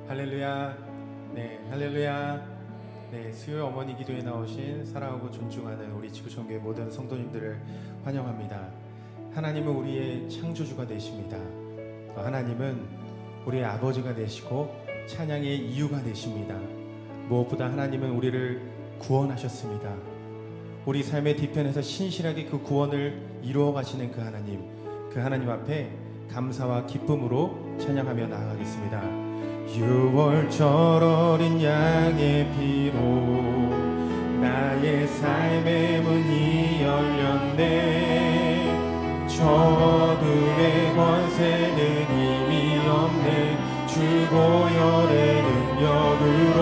할렐루야. 네, 할렐루야. 네, 수요 어머니 기도에 나오신 사랑하고 존중하는 우리 지구촌교회 모든 성도님들을 환영합니다. 하나님은 우리의 창조주가 되십니다. 하나님은 우리의 아버지가 되시고 찬양의 이유가 되십니다. 무엇보다 하나님은 우리를 구원하셨습니다. 우리 삶의 뒤편에서 신실하게 그 구원을 이루어 가시는 그 하나님 앞에 감사와 기쁨으로 찬양하며 나아가겠습니다. 6월절 어린 양의 피로 나의 삶의 문이 열렸네. 저 어둠의 권세는 힘이 없네. 주 보혈의 능력으로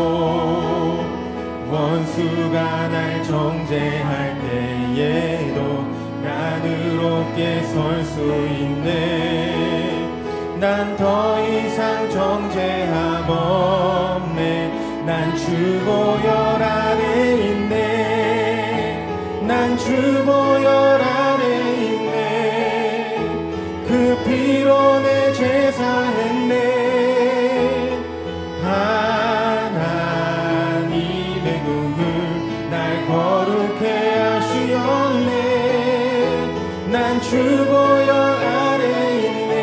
원수가 날 정죄할 때에도 난 의롭게 설 수 있네. 난 더 이상 정죄함 없네. 난 주 보혈 안에 있네. 난 주 보혈 안에 있네. 그 피로 내 제사했네. 하나님의 눈을 날 거룩해 하시었네. 난 주 보혈 안에 있네.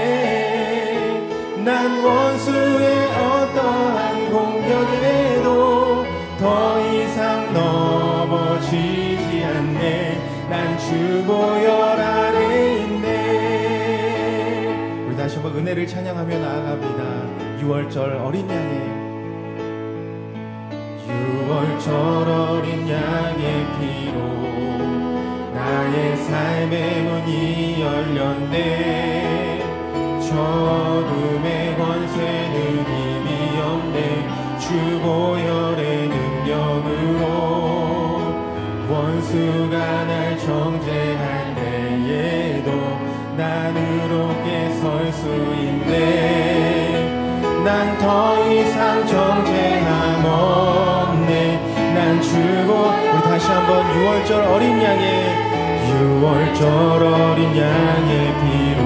난 원수의 어떠한 공격에도 더 이상 넘어지지 않네. 난 주 보혈 안에 있네. 우리 다시 한번 은혜를 찬양하며 나아갑니다. 6월절 어린 양의 6월절 어린 양의 피로 나의 삶의 문이 열렸네. 저 어둠의 권세는 힘이 없네. 주 보혈의 능력으로 원수가 날 정죄할 때에도 난 의롭게 설 수 있네. 난 더 이상 정죄함 없네. 난 주고 우리 다시 한번 6월절 어린 양의 6월절 어린 양의 피로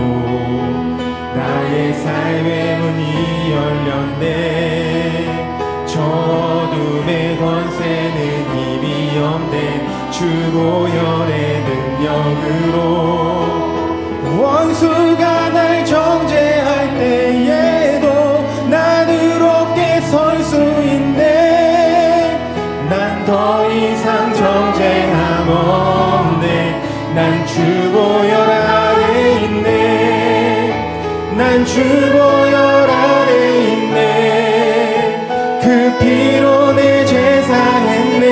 나의 삶의 문이 열렸네. 저 어둠의 권세는 힘이 없네. 주 보혈의 능력으로 원수가 날 정죄할 때에도 난 의롭게 설 수 있네. 난 더 이상 정죄함 없네. 난 주 보혈 안에 있네. 난 주 보혈 안에 있네. 그 피로 내 제사했네.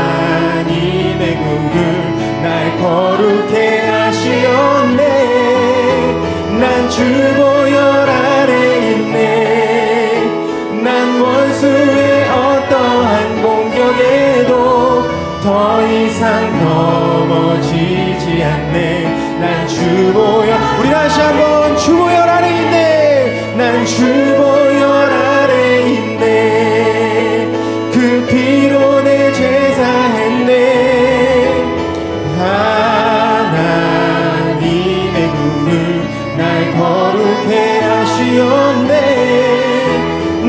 하나님의 국을 날 거룩해 하시었네. 난 주 보혈 안에 있네. 난 원수의 어떠한 공격에도 더 이상 넘어지지 않네. 난 주 보혈 우리 다시 한번 주 보혈 안에 있네. 난 주 보혈 안에 있네. 그 피로 내 제사했네. 하나님의 국을 날 거룩해 하시었네.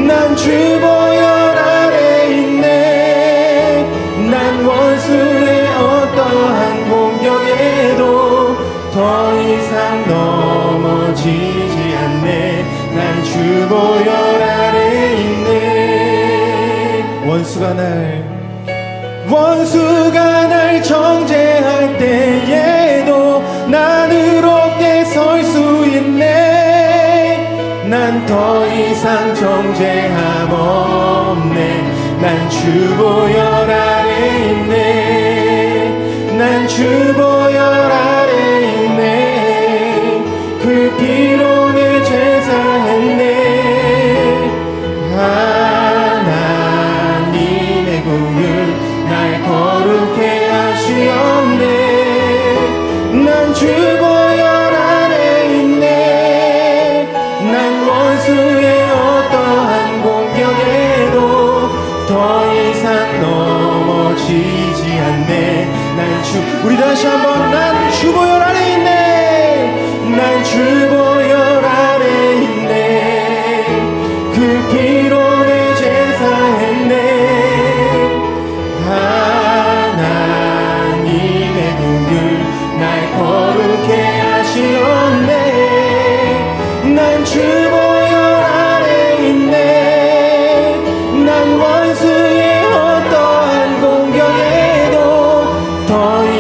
난 주 보혈 안에 있네. 난 원수의 어떠한 공격에도 더 이상 넘어지지 않네. 난 주 보혈 안에 있네. 원수가 날 정죄할 때에도 난 의롭게 설 수 있네. 난 더 이상 정죄함 없네. 난 주 보혈 안에 있네. 난 주 보혈 안에 있네. 그 피로 내 제사했네. 하나님의 공을 날 거룩해 하시었네. 난 주 보혈 안에 있네. 난 원수의 어떠한 공격에도 더 이상 넘어지지 않네. 난 주 우리 다시 한번 난 주 보혈 안에 있네. 난 주 보혈 안에 있네.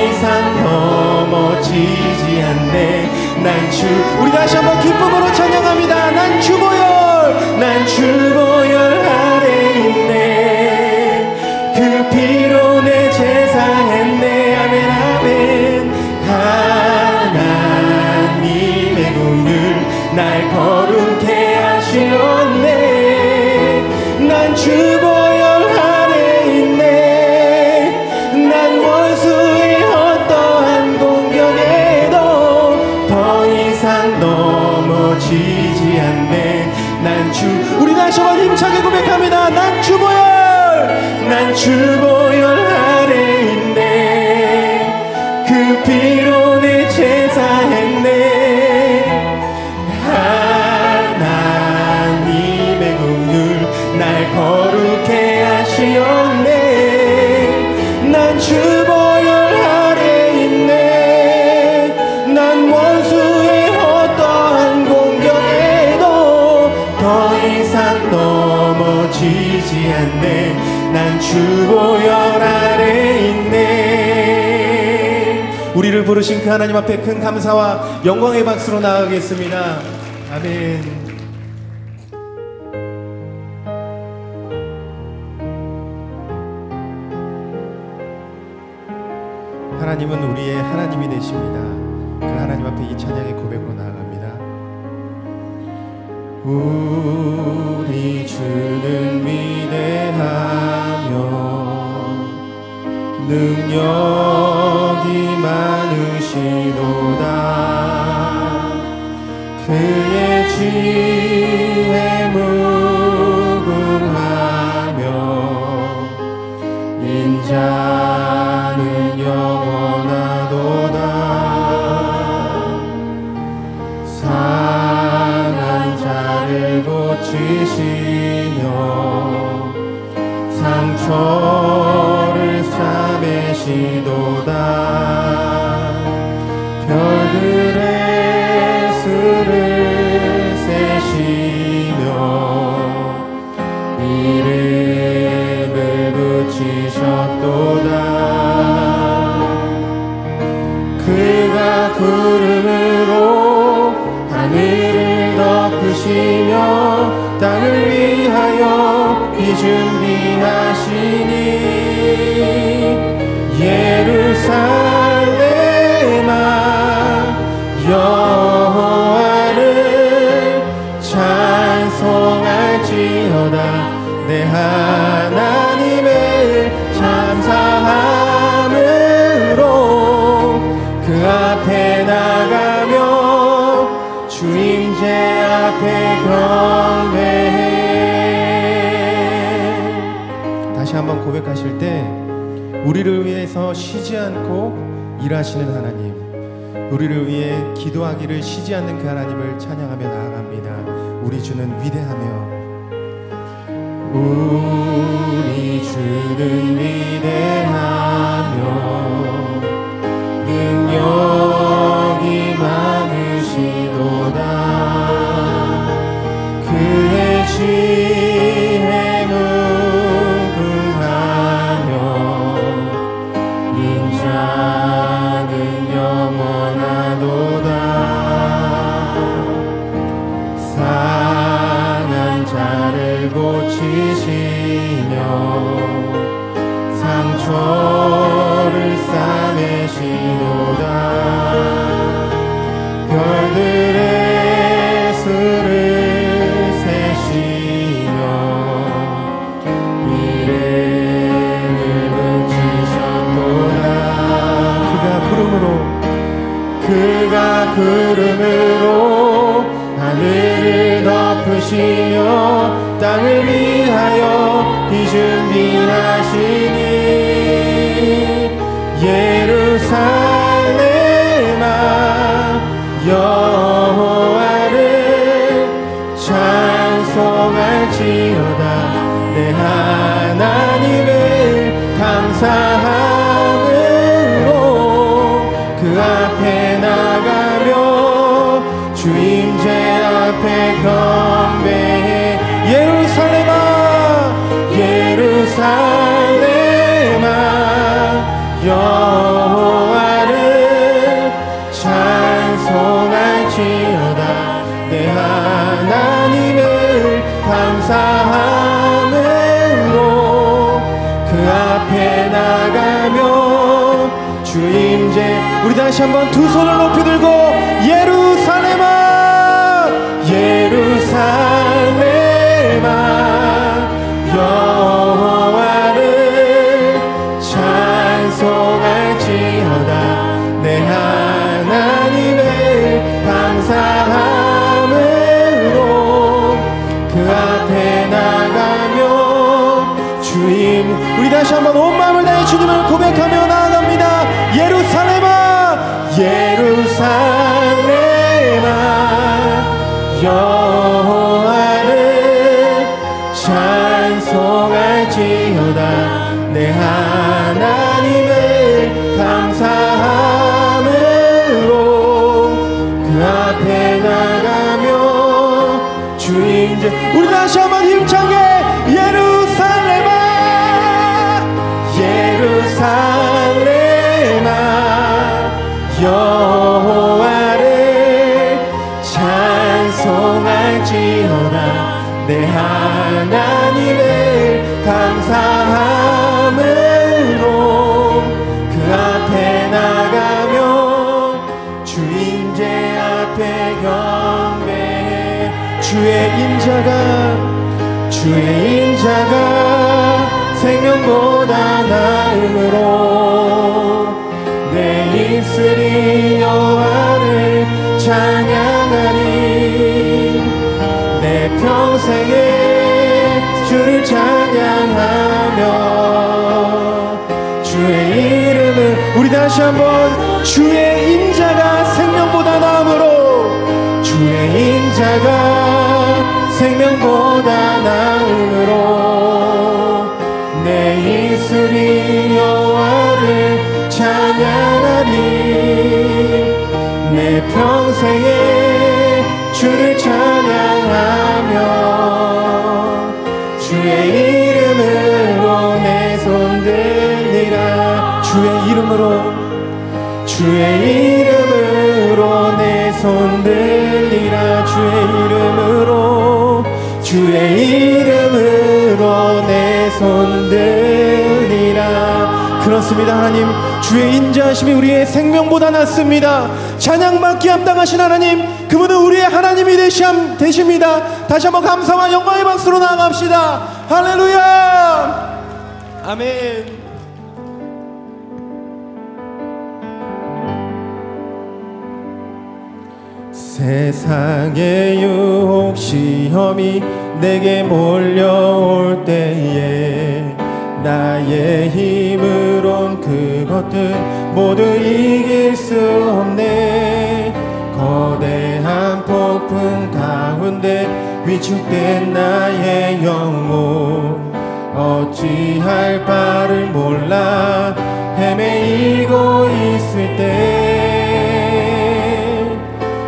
이상 넘어지지 않네. 난 주, 우리 다시 한번 기쁨으로 찬양합니다. 난 주보혈, 난 주보혈 아래 있네. 그 피로 내 제사했네. 아멘 아멘. 하나님의 공을 날 거룩해 하시었네. 난 주보혈 아래 있네. 난 원수의 어떠한 공격에도 더 이상 넘어지지 않네. 난 주, 우리 다시 한번 힘차게 고백합니다. 난 주보혈, 난 주보혈 아래 있네. 그 피로 내 제사했네. 하나님의 공을 날 거룩해 하시었네. 난 주보혈 아래 있네. 난 원수의 어떠한 공격에도 더 이상 넘어지지 않네. 난 주보혈 아래 있네. 우리를 부르신 그 하나님 앞에 큰 감사와 영광의 박수로 나아가겠습니다. 아멘. 하나님은 우리의 하나님이 되십니다. 그 하나님 앞에 이 찬양의 고백으로 나아갑니다. 우리 주는 위대하며 능력이 많으시도다. 그의 지혜 무궁하며 인자는 영원하도다. 상한 자를 고치시며 상처를 싸매시도다. 별들의 수를 세시며 이름을 붙이셨도다. 그가 구름으로 하늘을 덮으시며 땅을 위하여 비준비하시니 예루살렘아 여호와를 찬송할지어다. 내 하나님을 감사함으로 그 앞에 나가며 주임제 앞에 경배해. 다시 한번 고백하실 때 우리를 위해서 쉬지 않고 일하시는 하나님, 우리를 위해 기도하기를 쉬지 않는 그 하나님을 찬양하며 나아갑니다. 우리 주는 위대하며 우리 주는 위대하며 능력이 많으시도다. 그의 지혜 무궁하며 인자는 영원하도다. 상한 자를 고치시며 상처를 싸매시도다. 별들의 수를 세시며 이름을 붙이셨도다. 그가 구름으로 하늘을 덮으시며 땅을 위하여 비준비하시니 예루살렘아 여호와를 찬송할지어다. 내 하나님을 감사함으로 그 앞에 나가며 주임제 앞에 경배해. 예루살렘아 예루살렘아 여호와 우리 다시 한번 두 손을 높이 들고 예루살렘아 예루살렘아 여호와를 찬송할지어다 내 하나님을 감사함으로 그 앞에 나가며 주님 우리 다시 한번 온 마음을 다해 주님을 고백하며 나아갑니다. 예루살렘아 예루살렘아 여호와를 찬송할지어다 내 하나님을 감사함으로 그 앞에 나가며 주님 우리 다시 한번 힘차게 예루살렘아 예루살렘아 여호와를 찬송할지어다 내 하나님을 감사함으로 그 앞에 나가며 주 임재 앞에 경배해 주의 인자가 생명보다 나음으로 내 입술이 여호와를 찬양하니 내 평생에 주를 찬양하며 주의 이름을 우리 다시 한번 주의 인자가 생명보다 나음으로 주의 인자가 생명보다 나음으로 내 입술이 여호와를 찬양하니 내 평생에 주를 찬양하며 주의 이름으로 내 손 들리라 주의 이름으로 내 손 들리라 주의 이름으로 내 손 들리라. 그렇습니다. 하나님 주의 인자하심이 우리의 생명보다 낫습니다. 찬양받기 합당하신 하나님 그분은 우리의 하나님이 되십니다. 다시 한번 감사와 영광의 박수로 나아갑시다. 할렐루야 아멘. 세상의 유혹 시험이 내게 몰려올 때에 나의 힘으론 그것들 모두 이길 수 없네. 거대한 폭풍 가운데 위축된 나의 영혼 어찌할 바를 몰라 헤매이고 있을 때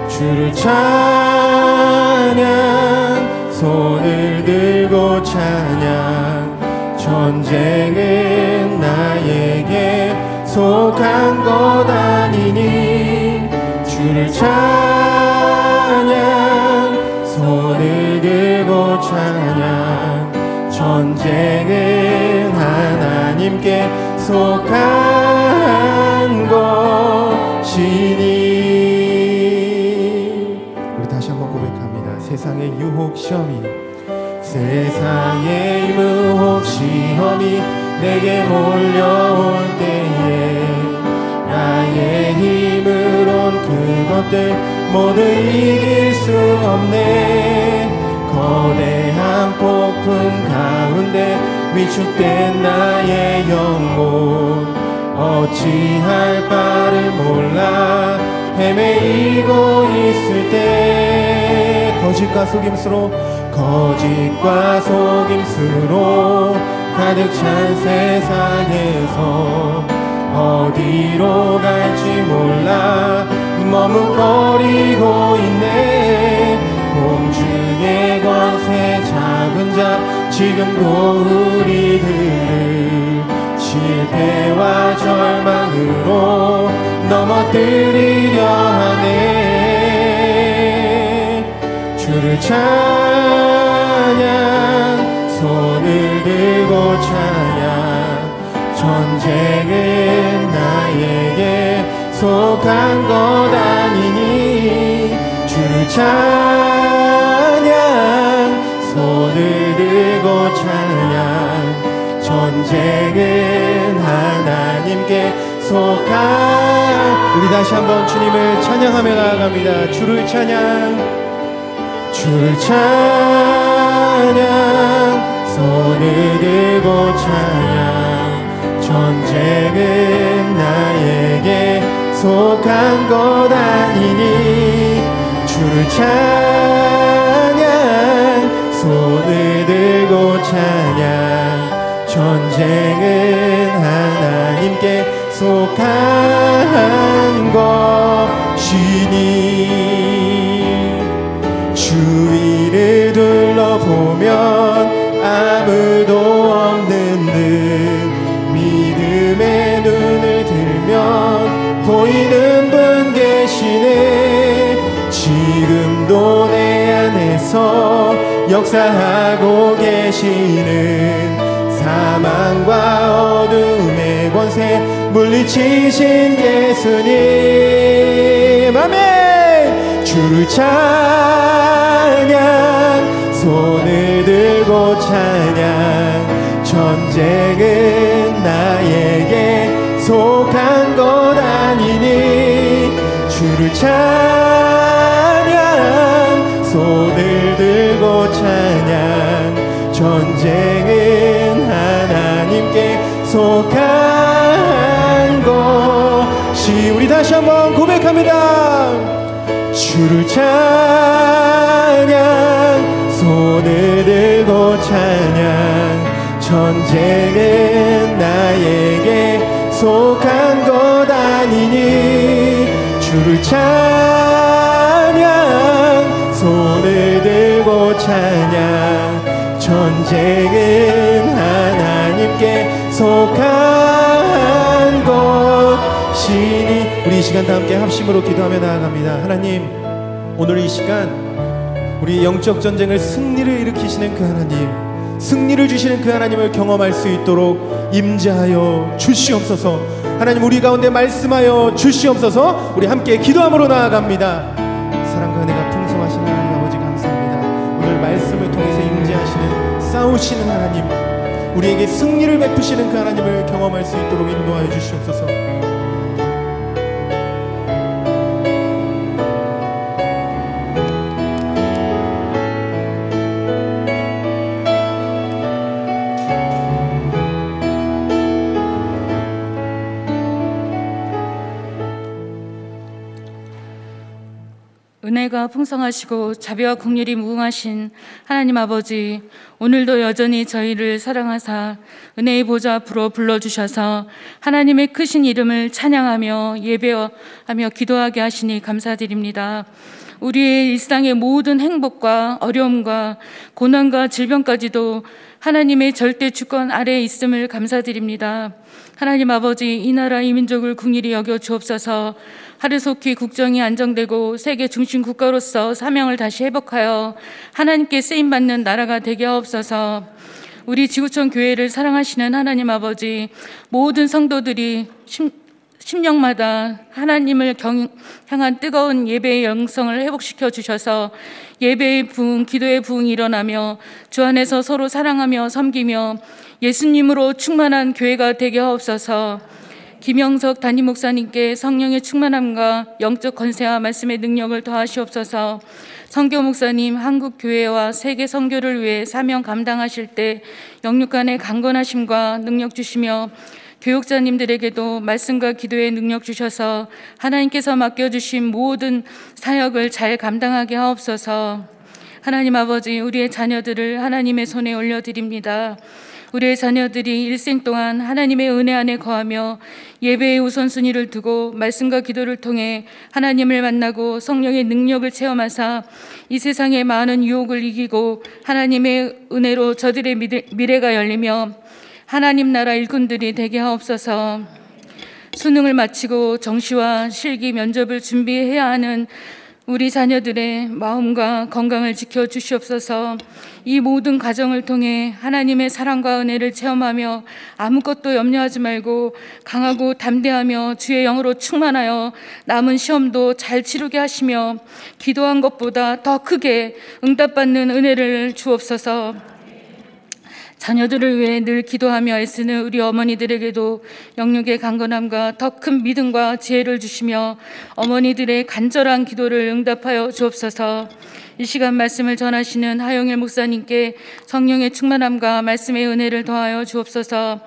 주를 찬양 손을 들고 찬양 전쟁은 나에게 속한 것 아니니 주를 찬양 손을 들고 찬양 전쟁은 하나님께 속한 것이니. 세상의 유혹 시험이 내게 몰려올 때에 나의 힘으론 그것들 모두 이길 수 없네. 거대한 폭풍 가운데 위축된 나의 영혼 어찌할 바를 몰라 헤매이고 있을 때 거짓과 속임수로 가득 찬 세상에서 어디로 갈지 몰라 머뭇거리고 있네. 공중의 권세 잡은 자 지금도 우리들을 실패와 절망으로 넘어뜨리려 하네. 주를 찬양 손을 들고 찬양 전쟁은 나에게 속한 것 아니니 주를 찬양 손을 들고 찬양 전쟁은 하나님께 속한 우리 다시 한번 주님을 찬양하며 나아갑니다. 주를 찬양 손을 들고 찬양 전쟁은 나에게 속한 것 아니니 주를 찬양 손을 들고 찬양 전쟁은 하나님께 속한 것이니 주위를 둘러보면 아무도 없는 듯 믿음의 눈을 들면 보이는 분 계시네 지금도 내 안에서 역사하고 계시는 사망과 어둠의 권세 물리치신 예수님 아멘 주를 찬양 손을 들고 찬양 전쟁은 나에게 속한 것 아니니 주를 찬양 손을 들고 찬양 전쟁은 하나님께 속한 것이 우리 다시 한번 고백합니다. 주를 찬양 손을 들고 찬양 전쟁은 나에게 속한 것 아니니 주를 찬양 손을 들고 찬양 전쟁은 하나님께 속한 것이니 우리 이 시간 다 함께 합심으로 기도하며 나아갑니다. 하나님 오늘 이 시간 우리 영적 전쟁을 승리를 일으키시는 그 하나님 승리를 주시는 그 하나님을 경험할 수 있도록 임재하여 주시옵소서. 하나님 우리 가운데 말씀하여 주시옵소서. 우리 함께 기도함으로 나아갑니다. 사랑과 은혜가 풍성하신 하나님 아버지 감사합니다. 오늘 말씀을 통해서 임재하시는 싸우시는 하나님 우리에게 승리를 베푸시는 그 하나님을 경험할 수 있도록 인도하여 주시옵소서. 은혜가 풍성하시고 자비와 긍휼이 무궁하신 하나님 아버지, 오늘도 여전히 저희를 사랑하사 은혜의 보좌 앞으로 불러주셔서 하나님의 크신 이름을 찬양하며 예배하며 기도하게 하시니 감사드립니다. 우리의 일상의 모든 행복과 어려움과 고난과 질병까지도 하나님의 절대 주권 아래에 있음을 감사드립니다. 하나님 아버지, 이 나라 이 민족을 긍휼히 여겨 주옵소서. 하루속히 국정이 안정되고 세계 중심 국가로서 사명을 다시 회복하여 하나님께 쓰임받는 나라가 되게 하옵소서. 우리 지구촌 교회를 사랑하시는 하나님 아버지, 모든 성도들이 심령마다 하나님을 향한 뜨거운 예배의 영성을 회복시켜 주셔서 예배의 부흥, 기도의 부흥이 일어나며 주 안에서 서로 사랑하며 섬기며 예수님으로 충만한 교회가 되게 하옵소서. 김영석 담임 목사님께 성령의 충만함과 영적 권세와 말씀의 능력을 더하시옵소서. 성교 목사님, 한국 교회와 세계 선교를 위해 사명 감당하실 때 영육간의 강건하심과 능력 주시며 교육자님들에게도 말씀과 기도의 능력 주셔서 하나님께서 맡겨주신 모든 사역을 잘 감당하게 하옵소서. 하나님 아버지, 우리의 자녀들을 하나님의 손에 올려드립니다. 우리의 자녀들이 일생 동안 하나님의 은혜 안에 거하며 예배의 우선순위를 두고 말씀과 기도를 통해 하나님을 만나고 성령의 능력을 체험하사 이 세상의 많은 유혹을 이기고 하나님의 은혜로 저들의 미래가 열리며 하나님 나라 일꾼들이 되게 하옵소서. 수능을 마치고 정시와 실기 면접을 준비해야 하는 우리 자녀들의 마음과 건강을 지켜 주시옵소서. 이 모든 과정을 통해 하나님의 사랑과 은혜를 체험하며 아무것도 염려하지 말고 강하고 담대하며 주의 영으로 충만하여 남은 시험도 잘 치르게 하시며 기도한 것보다 더 크게 응답받는 은혜를 주옵소서. 자녀들을 위해 늘 기도하며 애쓰는 우리 어머니들에게도 영육의 강건함과 더 큰 믿음과 지혜를 주시며 어머니들의 간절한 기도를 응답하여 주옵소서. 이 시간 말씀을 전하시는 하영일 목사님께 성령의 충만함과 말씀의 은혜를 더하여 주옵소서.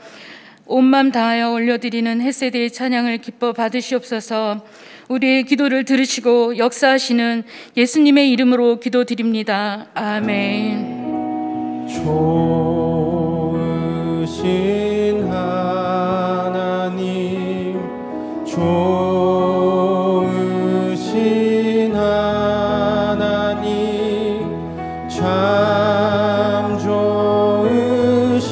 온 맘 다하여 올려드리는 햇세대의 찬양을 기뻐 받으시옵소서. 우리의 기도를 들으시고 역사하시는 예수님의 이름으로 기도드립니다. 아멘. 좋으신 하나님, 좋으신 하나님, 참 좋으신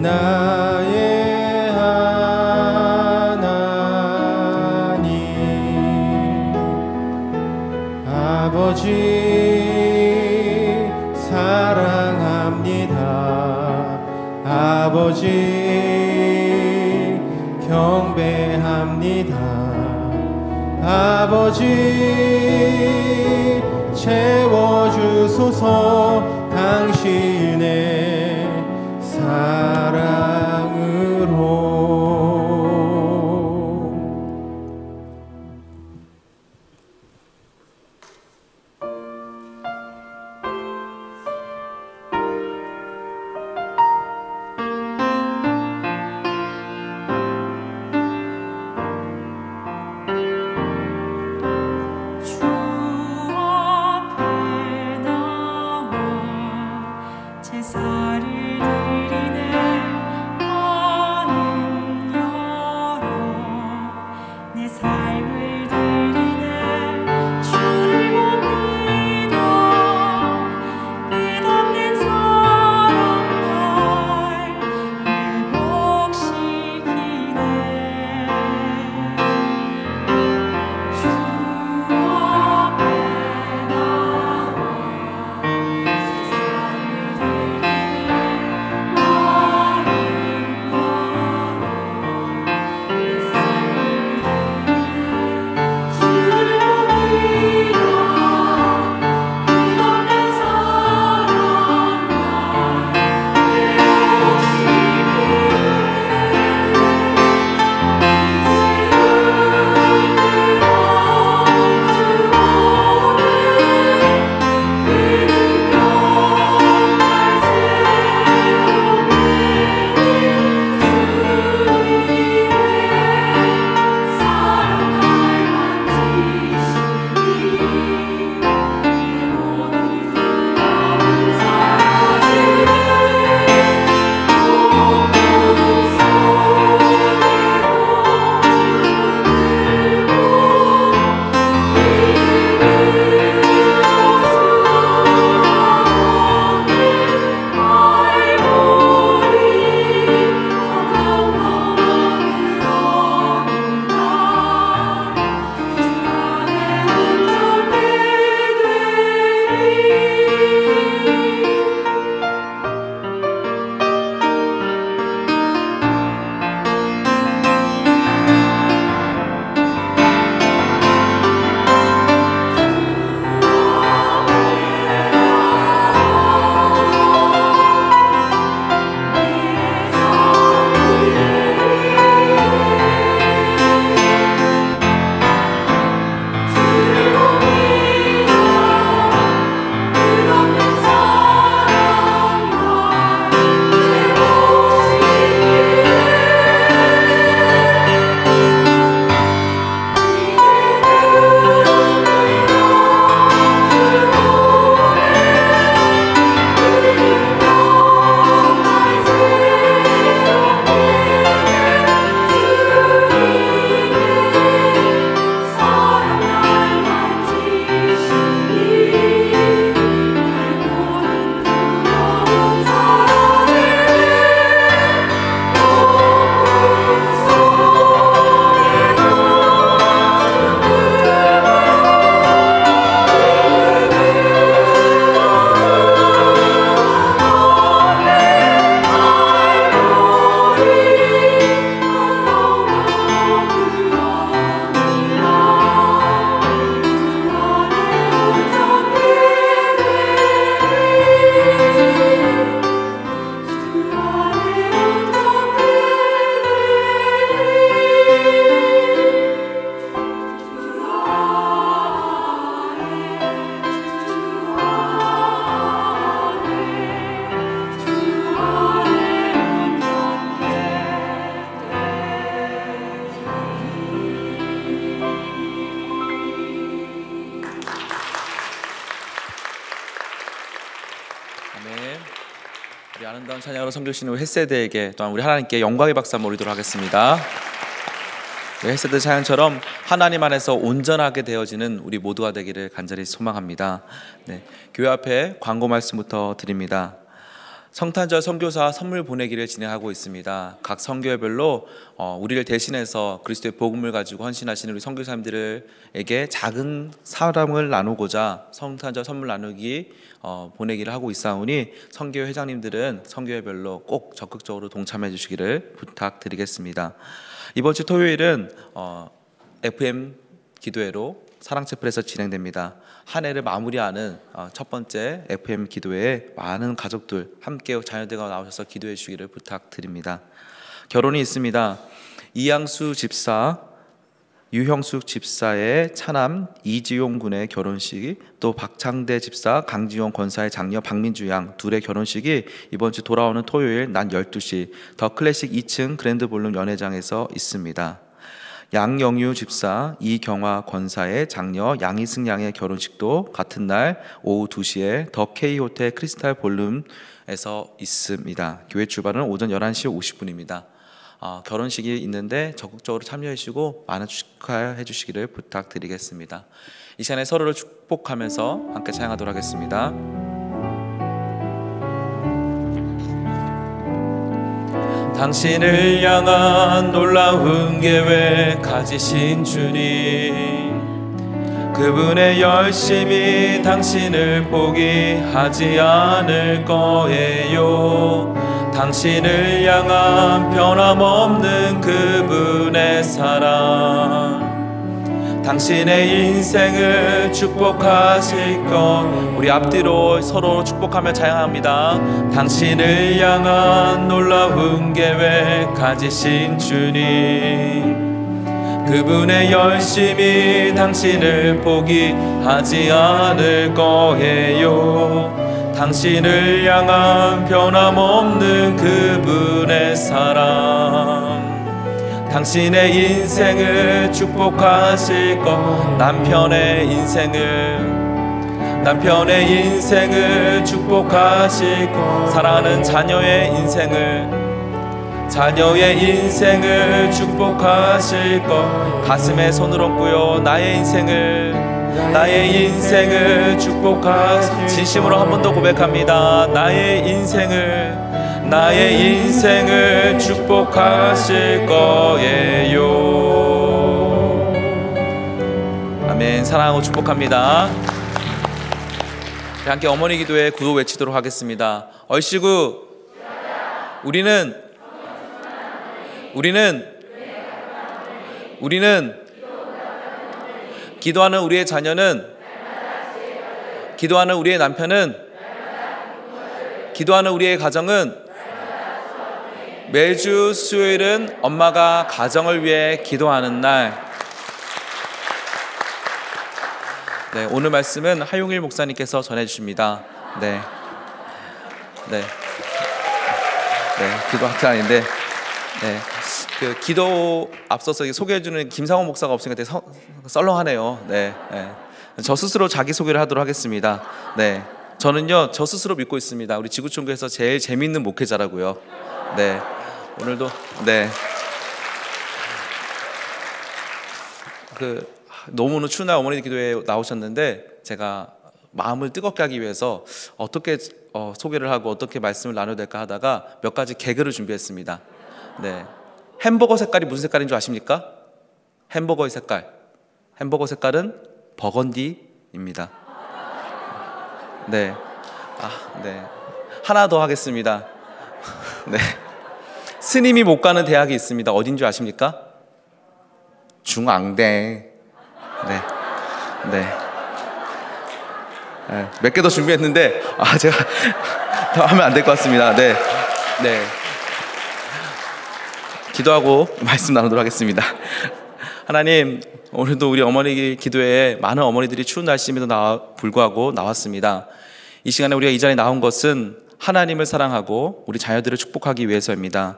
나의 하나님. 아버지 사랑합니다. 아버지 경배합니다. 아버지 채워주소서 당신의 사랑으로. 아름다운 찬양으로 섬겨주시는 우리 햇세대에게 또한 우리 하나님께 영광의 박수 한번 올리도록 하겠습니다. 네, 햇세대 찬양처럼 하나님 안에서 온전하게 되어지는 우리 모두가 되기를 간절히 소망합니다. 네, 교회 앞에 광고 말씀부터 드립니다. 성탄절 선교사 선물 보내기를 진행하고 있습니다. 각 선교회별로 우리를 대신해서 그리스도의 복음을 가지고 헌신하시는 우리 선교사님들에게 작은 사랑을 나누고자 성탄절 선물 나누기 보내기를 하고 있사오니 선교회 회장님들은 선교회별로 꼭 적극적으로 동참해 주시기를 부탁드리겠습니다. 이번 주 토요일은 FM 기도회로 사랑채플에서 진행됩니다. 한 해를 마무리하는 첫 번째 FM 기도회에 많은 가족들 함께 자녀들과 나오셔서 기도해 주시기를 부탁드립니다. 결혼이 있습니다. 이양수 집사, 유형숙 집사의 차남 이지용 군의 결혼식이, 또 박창대 집사, 강지용 권사의 장녀 박민주 양 둘의 결혼식이 이번 주 돌아오는 토요일 낮 12시 더 클래식 2층 그랜드 볼룸 연회장에서 있습니다. 양영유 집사, 이경화 권사의 장녀 양희승 양의 결혼식도 같은 날 오후 2시에 더 K호텔 크리스탈 볼룸에서 있습니다. 교회 출발은 오전 11시 50분입니다. 결혼식이 있는데 적극적으로 참여해 주시고 많은 축하해 주시기를 부탁드리겠습니다. 이 시간에 서로를 축복하면서 함께 찬양하도록 하겠습니다. 당신을 향한 놀라운 계획 가지신 주님, 그분의 열심이 당신을 포기하지 않을 거예요. 당신을 향한 변함없는 그분의 사랑, 당신의 인생을 축복하실 것. 우리 앞뒤로 서로 축복하며 찬양합니다. 당신을 향한 놀라운 계획 가지신 주님, 그분의 열심이 당신을 포기하지 않을 거예요. 당신을 향한 변함없는 그분의 사랑, 당신의 인생을 축복하실 것. 남편의 인생을 축복하실 것. 사랑하는 자녀의 인생을 축복하실 것. 가슴에 손을 얹고요, 나의 인생을 축복하실. 진심으로 한 번 더 고백합니다. 나의 인생을 축복하실 거예요. 아멘. 사랑하고 축복합니다. 함께 어머니 기도회 구도 외치도록 하겠습니다. 얼씨구, 우리는 기도하는 우리의 자녀는, 기도하는 우리의 남편은, 기도하는 우리의 가정은 매주 수요일은 엄마가 가정을 위해 기도하는 날. 네, 오늘 말씀은 하용일 목사님께서 전해주십니다. 네, 기도 학장인데, 그 기도 앞서서 소개해주는 김상호 목사가 없으니까 되게 썰렁하네요. 저 스스로 자기 소개를 하도록 하겠습니다. 네, 저는요 저 스스로 믿고 있습니다. 우리 지구촌교회에서 제일 재미있는 목회자라고요. 네, 오늘도 너무너무 추운 날 어머니 기도회에 나오셨는데 제가 마음을 뜨겁게 하기 위해서 어떻게 소개를 하고 어떻게 말씀을 나눠야 될까 하다가 몇 가지 개그를 준비했습니다. 네, 햄버거 색깔이 무슨 색깔인 줄 아십니까? 햄버거의 색깔은 버건디입니다. 네, 하나 더 하겠습니다. 네, 스님이 못 가는 대학이 있습니다. 어딘 줄 아십니까? 중앙대. 몇 개 더 준비했는데 제가 더 하면 안 될 것 같습니다. 네. 기도하고 말씀 나누도록 하겠습니다. 하나님, 오늘도 우리 어머니 기도회에 많은 어머니들이 추운 날씨임에도 불구하고 나왔습니다. 이 시간에 우리가 이 자리에 나온 것은 하나님을 사랑하고 우리 자녀들을 축복하기 위해서입니다.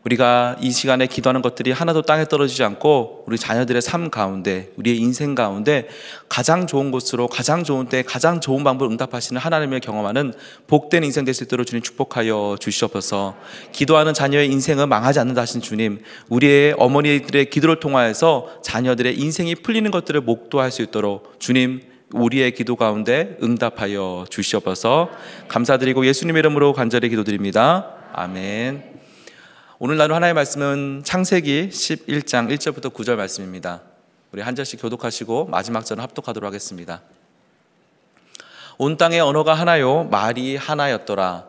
우리가 이 시간에 기도하는 것들이 하나도 땅에 떨어지지 않고 우리 자녀들의 삶 가운데, 우리의 인생 가운데 가장 좋은 곳으로, 가장 좋은 때, 가장 좋은 방법으로 응답하시는 하나님을 경험하는 복된 인생 될 수 있도록 주님 축복하여 주시옵소서. 기도하는 자녀의 인생은 망하지 않는다 하신 주님, 우리의 어머니들의 기도를 통하여서 자녀들의 인생이 풀리는 것들을 목도할 수 있도록 주님, 우리의 기도 가운데 응답하여 주시옵소서. 감사드리고 예수님의 이름으로 간절히 기도드립니다. 아멘. 오늘 나눌 하나님의 말씀은 창세기 11장 1절부터 9절 말씀입니다. 우리 한 절씩 교독하시고 마지막 절은 합독하도록 하겠습니다. 온 땅의 언어가 하나요 말이 하나였더라.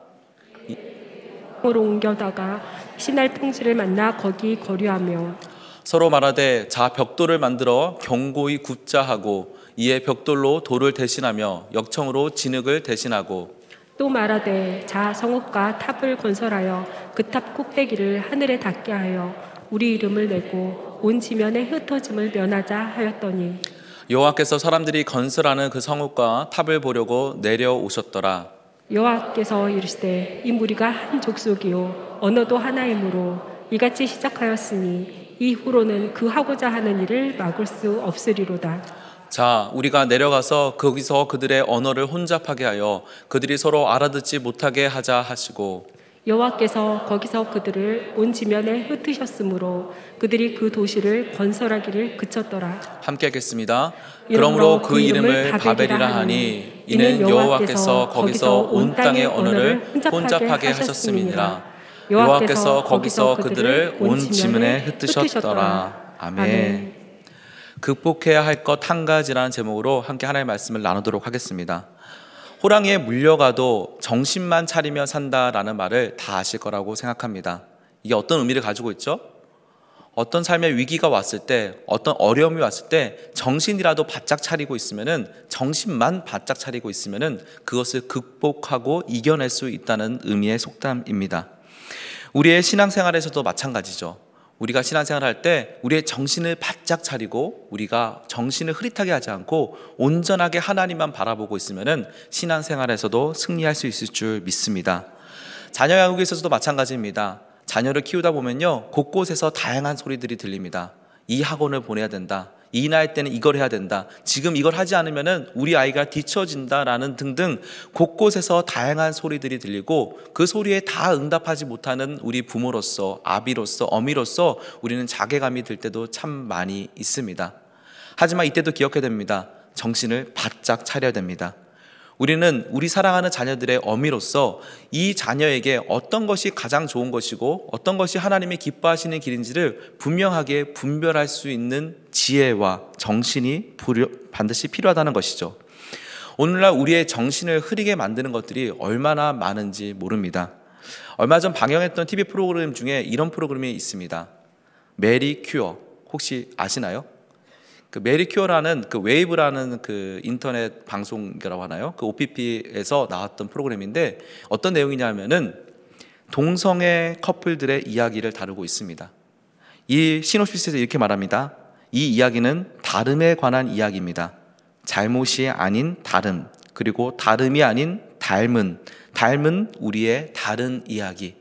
으로 옮겨다가 시날 평지를 만나 거기 거류하며 서로 말하되 자 벽돌을 만들어 견고히 굽자 하고 이에 벽돌로 돌을 대신하며 역청으로 진흙을 대신하고 또 말하되 자 성읍과 탑을 건설하여 그 탑 꼭대기를 하늘에 닿게 하여 우리 이름을 내고 온 지면에 흩어짐을 면하자 하였더니 여호와께서 사람들이 건설하는 그 성읍과 탑을 보려고 내려오셨더라. 여호와께서 이르시되 이 무리가 한 족속이요 언어도 하나이므로 이같이 시작하였으니 이후로는 그 하고자 하는 일을 막을 수 없으리로다. 자, 우리가 내려가서 거기서 그들의 언어를 혼잡하게 하여 그들이 서로 알아듣지 못하게 하자 하시고 여호와께서 거기서 그들을 온 지면에 흩으셨으므로 그들이 그 도시를 건설하기를 그쳤더라. 함께 하겠습니다. 그러므로 그 이름을 바벨이라 하니 이는 여호와께서 거기서 온 땅의 언어를 혼잡하게 하셨음이니라. 여호와께서 거기서 그들을 온 지면에 흩으셨더라. 아멘. 극복해야 할 것 한 가지라는 제목으로 함께 하나님의 말씀을 나누도록 하겠습니다. 호랑이에 물려가도 정신만 차리며 산다라는 말을 다 아실 거라고 생각합니다. 이게 어떤 의미를 가지고 있죠? 어떤 삶의 위기가 왔을 때, 어떤 어려움이 왔을 때 정신이라도 바짝 차리고 있으면은, 정신만 바짝 차리고 있으면은 그것을 극복하고 이겨낼 수 있다는 의미의 속담입니다. 우리의 신앙생활에서도 마찬가지죠. 우리가 신앙생활을 할 때 우리의 정신을 바짝 차리고 우리가 정신을 흐릿하게 하지 않고 온전하게 하나님만 바라보고 있으면은 신앙생활에서도 승리할 수 있을 줄 믿습니다. 자녀 양육에 있어서도 마찬가지입니다. 자녀를 키우다 보면요, 곳곳에서 다양한 소리들이 들립니다. 이 학원을 보내야 된다. 이 나이 때는 이걸 해야 된다. 지금 이걸 하지 않으면은 우리 아이가 뒤처진다라는 등등 곳곳에서 다양한 소리들이 들리고 그 소리에 다 응답하지 못하는 우리 부모로서, 아비로서, 어미로서 우리는 자괴감이 들 때도 참 많이 있습니다. 하지만 이때도 기억해야 됩니다. 정신을 바짝 차려야 됩니다. 우리는 우리 사랑하는 자녀들의 어미로서 이 자녀에게 어떤 것이 가장 좋은 것이고 어떤 것이 하나님이 기뻐하시는 길인지를 분명하게 분별할 수 있는 지혜와 정신이 반드시 필요하다는 것이죠. 오늘날 우리의 정신을 흐리게 만드는 것들이 얼마나 많은지 모릅니다. 얼마 전 방영했던 TV 프로그램 중에 이런 프로그램이 있습니다. 메리 큐어, 혹시 아시나요? 그 메리 큐어라는 그 웨이브라는 그 인터넷 방송이라고 하나요? 그 OPP에서 나왔던 프로그램인데 어떤 내용이냐면은 동성애 커플들의 이야기를 다루고 있습니다. 이 시놉시스에서 이렇게 말합니다. 이 이야기는 다름에 관한 이야기입니다. 잘못이 아닌 다름, 그리고 다름이 아닌 닮은 우리의 다른 이야기.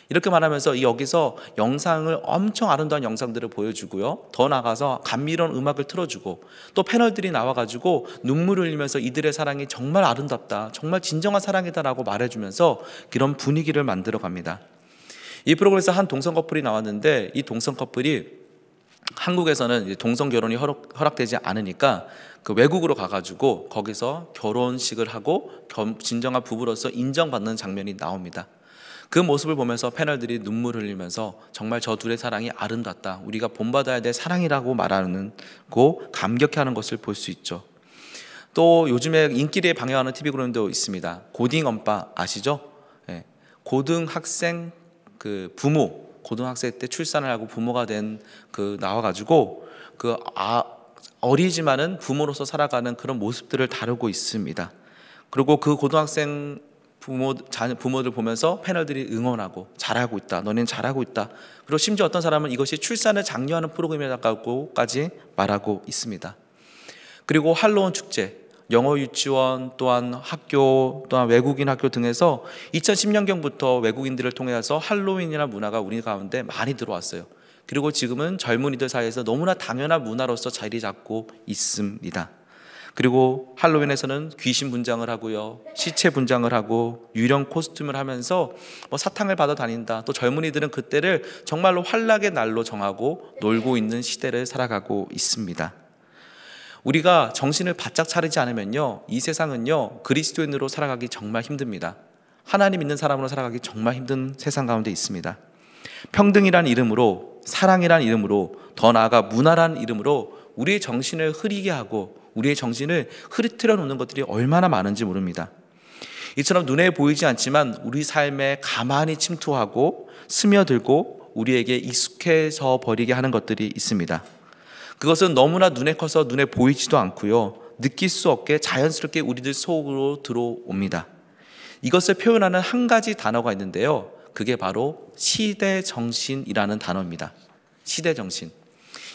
이렇게 말하면서 여기서 영상을 엄청 아름다운 영상들을 보여주고요, 더 나가서 감미로운 음악을 틀어주고 또 패널들이 나와가지고 눈물을 흘리면서 이들의 사랑이 정말 아름답다, 정말 진정한 사랑이다라고 말해주면서 그런 분위기를 만들어 갑니다. 이 프로그램에서 한 동성 커플이 나왔는데 이 동성 커플이 한국에서는 동성 결혼이 허락되지 않으니까 그 외국으로 가가지고 거기서 결혼식을 하고 진정한 부부로서 인정받는 장면이 나옵니다. 그 모습을 보면서 패널들이 눈물을 흘리면서 정말 저 둘의 사랑이 아름답다, 우리가 본받아야 될 사랑이라고 말하는 고 감격해하는 것을 볼 수 있죠. 또 요즘에 인기리에 방영하는 TV 프로그램도 있습니다. 고딩 엄빠 아시죠? 네. 고등학생 그 부모, 고등학생 때 출산을 하고 부모가 된 그 나와가지고 그 어리지만은 부모로서 살아가는 그런 모습들을 다루고 있습니다. 그리고 그 고등학생 부모들 보면서 패널들이 응원하고 잘하고 있다, 너네는 잘하고 있다. 그리고 심지어 어떤 사람은 이것이 출산을 장려하는 프로그램이라고까지 말하고 있습니다. 그리고 할로윈 축제, 영어 유치원, 또한 학교, 또한 외국인 학교 등에서 2010년경부터 외국인들을 통해서 할로윈이라는 문화가 우리 가운데 많이 들어왔어요. 그리고 지금은 젊은이들 사이에서 너무나 당연한 문화로서 자리 잡고 있습니다. 그리고 할로윈에서는 귀신 분장을 하고요, 시체 분장을 하고 유령 코스튬을 하면서 사탕을 받아 다닌다. 또 젊은이들은 그때를 정말로 환락의 날로 정하고 놀고 있는 시대를 살아가고 있습니다. 우리가 정신을 바짝 차리지 않으면요, 이 세상은요 그리스도인으로 살아가기 정말 힘듭니다. 하나님 믿는 사람으로 살아가기 정말 힘든 세상 가운데 있습니다. 평등이란 이름으로, 사랑이란 이름으로, 더 나아가 문화란 이름으로 우리의 정신을 흐리게 하고 우리의 정신을 흐트려 놓는 것들이 얼마나 많은지 모릅니다. 이처럼 눈에 보이지 않지만 우리 삶에 가만히 침투하고 스며들고 우리에게 익숙해져 버리게 하는 것들이 있습니다. 그것은 너무나 눈에 커서 눈에 보이지도 않고요, 느낄 수 없게 자연스럽게 우리들 속으로 들어옵니다. 이것을 표현하는 한 가지 단어가 있는데요, 그게 바로 시대정신이라는 단어입니다. 시대정신.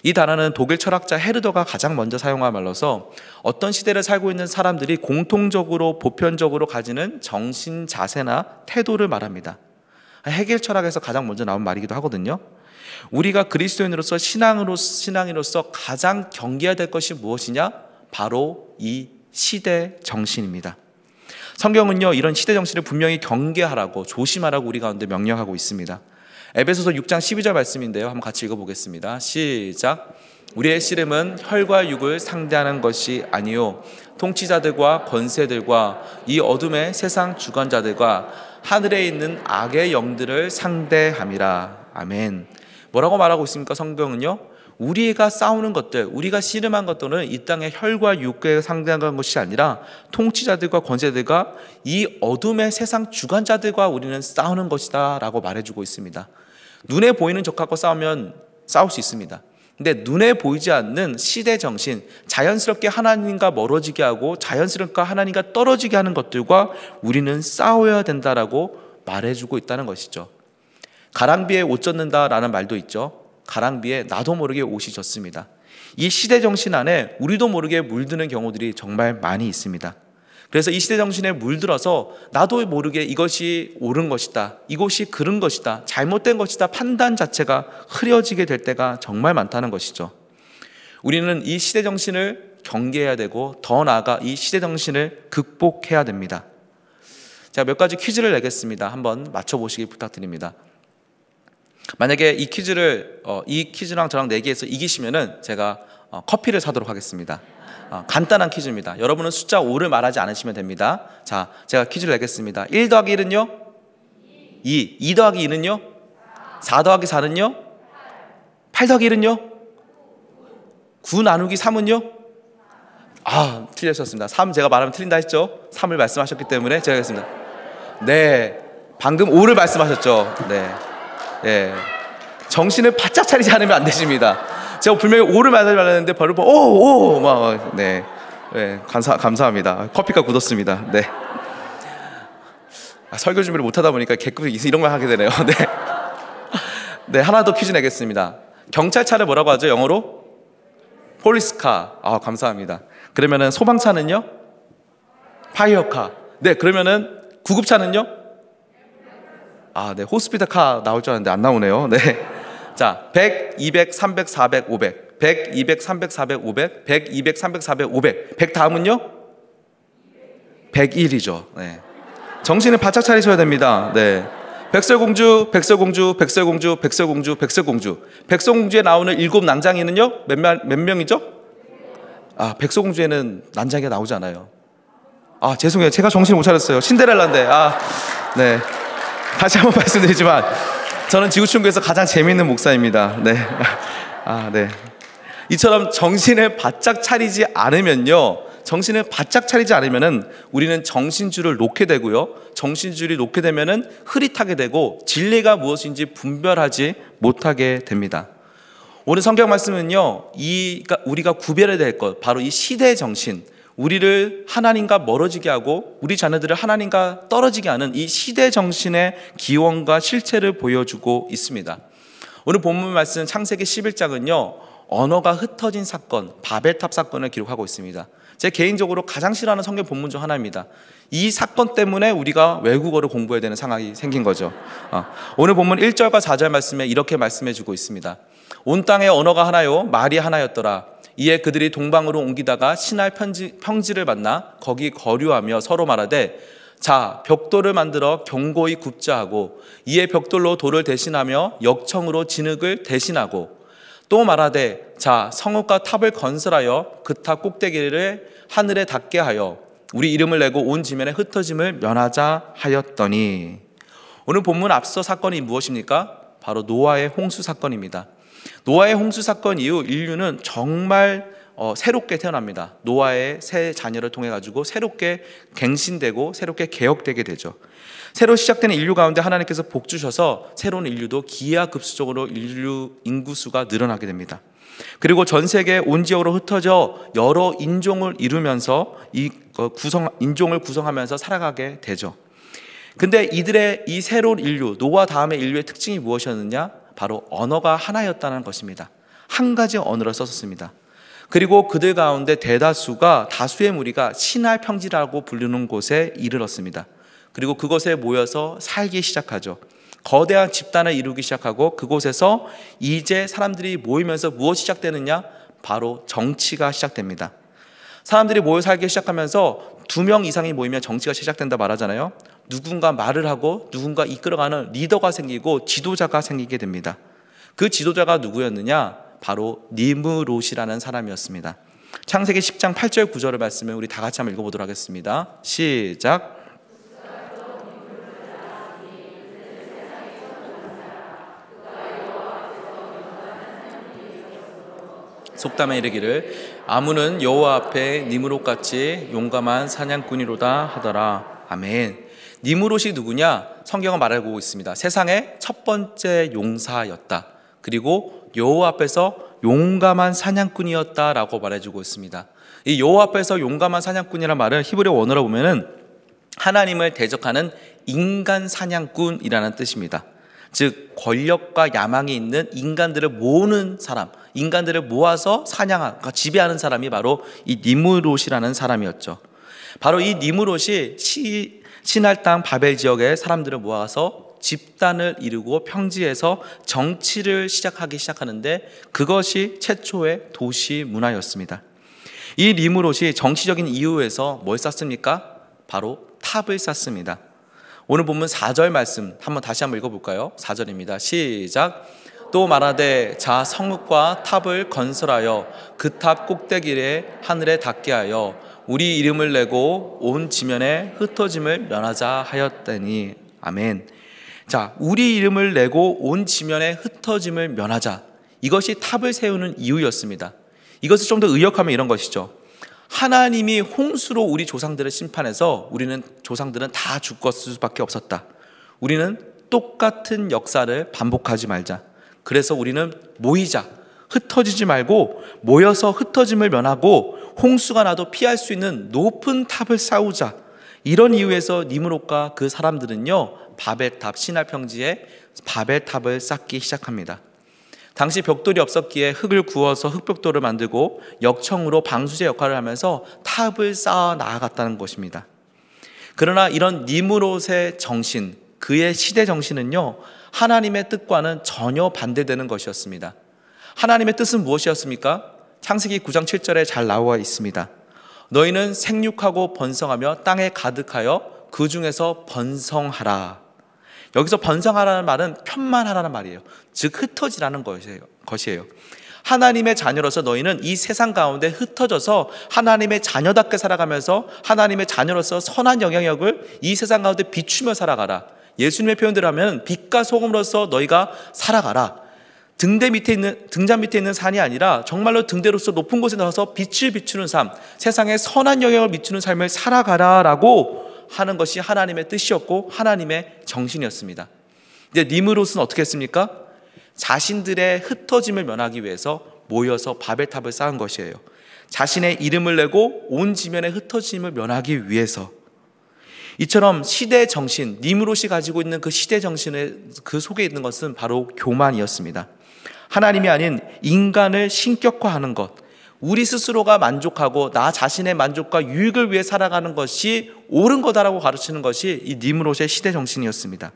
이 단어는 독일 철학자 헤르더가 가장 먼저 사용한 말로서 어떤 시대를 살고 있는 사람들이 공통적으로 보편적으로 가지는 정신 자세나 태도를 말합니다. 헤겔 철학에서 가장 먼저 나온 말이기도 하거든요. 우리가 그리스도인으로서 신앙인으로서 가장 경계해야 될 것이 무엇이냐? 바로 이 시대 정신입니다. 성경은요 이런 시대 정신을 분명히 경계하라고, 조심하라고 우리 가운데 명령하고 있습니다. 에베소서 6장 12절 말씀인데요, 한번 같이 읽어보겠습니다. 시작. 우리의 씨름은 혈과 육을 상대하는 것이 아니요 통치자들과 권세들과 이 어둠의 세상 주관자들과 하늘에 있는 악의 영들을 상대함이라. 아멘. 뭐라고 말하고 있습니까? 성경은요, 우리가 싸우는 것들, 우리가 씨름한 것들은 이 땅의 혈과 육에 상대하는 것이 아니라 통치자들과 권세들과 이 어둠의 세상 주관자들과 우리는 싸우는 것이다 라고 말해주고 있습니다. 눈에 보이는 적하고 싸우면 싸울 수 있습니다. 근데 눈에 보이지 않는 시대 정신, 자연스럽게 하나님과 멀어지게 하고 자연스럽게 하나님과 떨어지게 하는 것들과 우리는 싸워야 된다라고 말해주고 있다는 것이죠. 가랑비에 옷 젖는다라는 말도 있죠. 가랑비에 나도 모르게 옷이 젖습니다. 이 시대 정신 안에 우리도 모르게 물드는 경우들이 정말 많이 있습니다. 그래서 이 시대 정신에 물들어서 나도 모르게 이것이 옳은 것이다, 이것이 그른 것이다, 잘못된 것이다 판단 자체가 흐려지게 될 때가 정말 많다는 것이죠. 우리는 이 시대 정신을 경계해야 되고 더 나아가 이 시대 정신을 극복해야 됩니다. 제가 몇 가지 퀴즈를 내겠습니다. 한번 맞춰보시기 부탁드립니다. 만약에 이 퀴즈랑 저랑 내기해서 이기시면은 제가 커피를 사도록 하겠습니다. 간단한 퀴즈입니다. 여러분은 숫자 5를 말하지 않으시면 됩니다. 자, 제가 퀴즈를 내겠습니다. 1 더하기 1은요? 2 더하기 2는요? 4 더하기 4는요? 8 더하기 1은요? 9 나누기 3은요? 틀리셨습니다. 3 제가 말하면 틀린다 했죠? 3을 말씀하셨기 때문에 제가 하겠습니다. 네, 방금 5를 말씀하셨죠? 네. 정신을 바짝 차리지 않으면 안 되십니다. 제가 분명히 5를 말하려는데 바로 네, 감사합니다. 커피가 굳었습니다. 네. 설교 준비를 못하다 보니까 개꿀 이런 걸 하게 되네요. 네, 하나 더 퀴즈 내겠습니다. 경찰차를 뭐라고 하죠? 영어로? 폴리스카. 감사합니다. 그러면은 소방차는요? 파이어카. 네, 그러면은 구급차는요? 네, 호스피탈카 나올 줄 알았는데 안 나오네요. 네. 자, 100, 200, 300, 400, 500. 100, 200, 300, 400, 500. 100, 200, 300, 400, 500. 100 다음은요? 101이죠. 네. 정신을 바짝 차리셔야 됩니다. 네. 백설공주, 백설공주, 백설공주, 백설공주, 백설공주. 백설공주에 나오는 7 난장이는요? 몇 명이죠? 백설공주에는 난장이가 나오지 않아요. 죄송해요. 제가 정신을 못 차렸어요. 신데렐라인데. 네. 다시 한번 말씀드리지만 저는 지구촌교에서 가장 재미있는 목사입니다. 네. 네. 이처럼 정신을 바짝 차리지 않으면요, 정신을 바짝 차리지 않으면은 우리는 정신줄을 놓게 되고요, 정신줄이 놓게 되면은 흐릿하게 되고 진리가 무엇인지 분별하지 못하게 됩니다. 오늘 성경 말씀은요, 우리가 구별해야 될 것, 바로 이 시대 정신, 우리를 하나님과 멀어지게 하고 우리 자녀들을 하나님과 떨어지게 하는 이 시대 정신의 기원과 실체를 보여주고 있습니다. 오늘 본문 말씀 창세기 11장은요 언어가 흩어진 사건, 바벨탑 사건을 기록하고 있습니다. 제 개인적으로 가장 싫어하는 성경 본문 중 하나입니다. 이 사건 때문에 우리가 외국어를 공부해야 되는 상황이 생긴 거죠. 오늘 본문 1절과 4절 말씀에 이렇게 말씀해 주고 있습니다. 온 땅의 언어가 하나요 말이 하나였더라. 이에 그들이 동방으로 옮기다가 신할 평지를 만나 거기 거류하며 서로 말하되 자 벽돌을 만들어 견고히 굽자 하고 이에 벽돌로 돌을 대신하며 역청으로 진흙을 대신하고 또 말하되 자 성읍과 탑을 건설하여 그 탑 꼭대기를 하늘에 닿게 하여 우리 이름을 내고 온 지면에 흩어짐을 면하자 하였더니 오늘 본문 앞서 사건이 무엇입니까? 바로 노아의 홍수 사건입니다. 노아의 홍수 사건 이후 인류는 정말 새롭게 태어납니다. 노아의 새 자녀를 통해 가지고 새롭게 갱신되고 새롭게 개혁되게 되죠. 새로 시작되는 인류 가운데 하나님께서 복 주셔서 새로운 인류도 기하급수적으로 인류 인구수가 늘어나게 됩니다. 그리고 전 세계 온 지역으로 흩어져 여러 인종을 이루면서 인종을 구성하면서 살아가게 되죠. 근데 이들의 이 새로운 인류, 노아 다음의 인류의 특징이 무엇이었느냐? 바로 언어가 하나였다는 것입니다. 한 가지 언어를 썼습니다. 그리고 그들 가운데 대다수가 다수의 무리가 신할 평지라고 부르는 곳에 이르렀습니다. 그리고 그곳에 모여서 살기 시작하죠. 거대한 집단을 이루기 시작하고 그곳에서 이제 사람들이 모이면서 무엇이 시작되느냐? 바로 정치가 시작됩니다. 사람들이 모여 살기 시작하면서 2명 이상이 모이면 정치가 시작된다 말하잖아요. 누군가 말을 하고 누군가 이끌어가는 리더가 생기고 지도자가 생기게 됩니다. 그 지도자가 누구였느냐? 바로 니므롯이라는 사람이었습니다. 창세기 10장 8절 9절의 말씀을 우리 다 같이 한번 읽어보도록 하겠습니다. 시작. 속담에 이르기를 아문은 여호와 앞에 니므롯같이 용감한 사냥꾼이로다 하더라. 아멘. 니므롯이 누구냐? 성경은 말하고 있습니다. 세상의 첫 번째 용사였다. 그리고 여호와 앞에서 용감한 사냥꾼이었다라고 말해주고 있습니다. 이 여호와 앞에서 용감한 사냥꾼이라는 말은 히브리 원어로 보면은 하나님을 대적하는 인간 사냥꾼이라는 뜻입니다. 즉 권력과 야망이 있는 인간들을 모으는 사람, 인간들을 모아서 사냥하고 그러니까 지배하는 사람이 바로 이 니므롯이라는 사람이었죠. 바로 이 니므롯이 신할 땅 바벨 지역의 사람들을 모아서 집단을 이루고 평지에서 정치를 시작하는데 그것이 최초의 도시 문화였습니다. 이 니므롯이 정치적인 이유에서 뭘 쌓습니까? 바로 탑을 쌓습니다. 오늘 본문 4절 말씀 다시 한번 읽어볼까요? 4절입니다. 시작. 또 말하되 자 성읍과 탑을 건설하여 그 탑 꼭대기에 하늘에 닿게 하여 우리 이름을 내고 온 지면에 흩어짐을 면하자 하였더니 아멘. 자, 우리 이름을 내고 온 지면에 흩어짐을 면하자. 이것이 탑을 세우는 이유였습니다. 이것을 좀 더 의역하면 이런 것이죠. 하나님이 홍수로 우리 조상들을 심판해서 우리는 조상들은 다 죽었을 수밖에 없었다. 우리는 똑같은 역사를 반복하지 말자. 그래서 우리는 모이자. 흩어지지 말고 모여서 흩어짐을 면하고 홍수가 나도 피할 수 있는 높은 탑을 쌓우자. 이런 이유에서 니므롯과 그 사람들은요 바벨탑 신할 평지에 바벨탑을 쌓기 시작합니다. 당시 벽돌이 없었기에 흙을 구워서 흙벽돌을 만들고 역청으로 방수제 역할을 하면서 탑을 쌓아 나아갔다는 것입니다. 그러나 이런 니므롯의 정신, 그의 시대 정신은요 하나님의 뜻과는 전혀 반대되는 것이었습니다. 하나님의 뜻은 무엇이었습니까? 창세기 9장 7절에 잘 나와 있습니다. 너희는 생육하고 번성하며 땅에 가득하여 그 중에서 번성하라. 여기서 번성하라는 말은 편만하라는 말이에요. 즉 흩어지라는 것이에요. 하나님의 자녀로서 너희는 이 세상 가운데 흩어져서 하나님의 자녀답게 살아가면서 하나님의 자녀로서 선한 영향력을 이 세상 가운데 비추며 살아가라. 예수님의 표현대로 하면 빛과 소금으로서 너희가 살아가라. 등잔 밑에 있는 산이 아니라 정말로 등대로서 높은 곳에 나와서 빛을 비추는 삶, 세상에 선한 영향을 미치는 삶을 살아가라라고 하는 것이 하나님의 뜻이었고 하나님의 정신이었습니다. 이제 니므롯은 어떻게 했습니까? 자신들의 흩어짐을 면하기 위해서 모여서 바벨탑을 쌓은 것이에요. 자신의 이름을 내고 온 지면에 흩어짐을 면하기 위해서. 이처럼 시대 정신, 니므롯이 가지고 있는 그 시대 정신의 그 속에 있는 것은 바로 교만이었습니다. 하나님이 아닌 인간을 신격화하는 것, 우리 스스로가 만족하고 나 자신의 만족과 유익을 위해 살아가는 것이 옳은 거다라고 가르치는 것이 이 니므롯의 시대 정신이었습니다.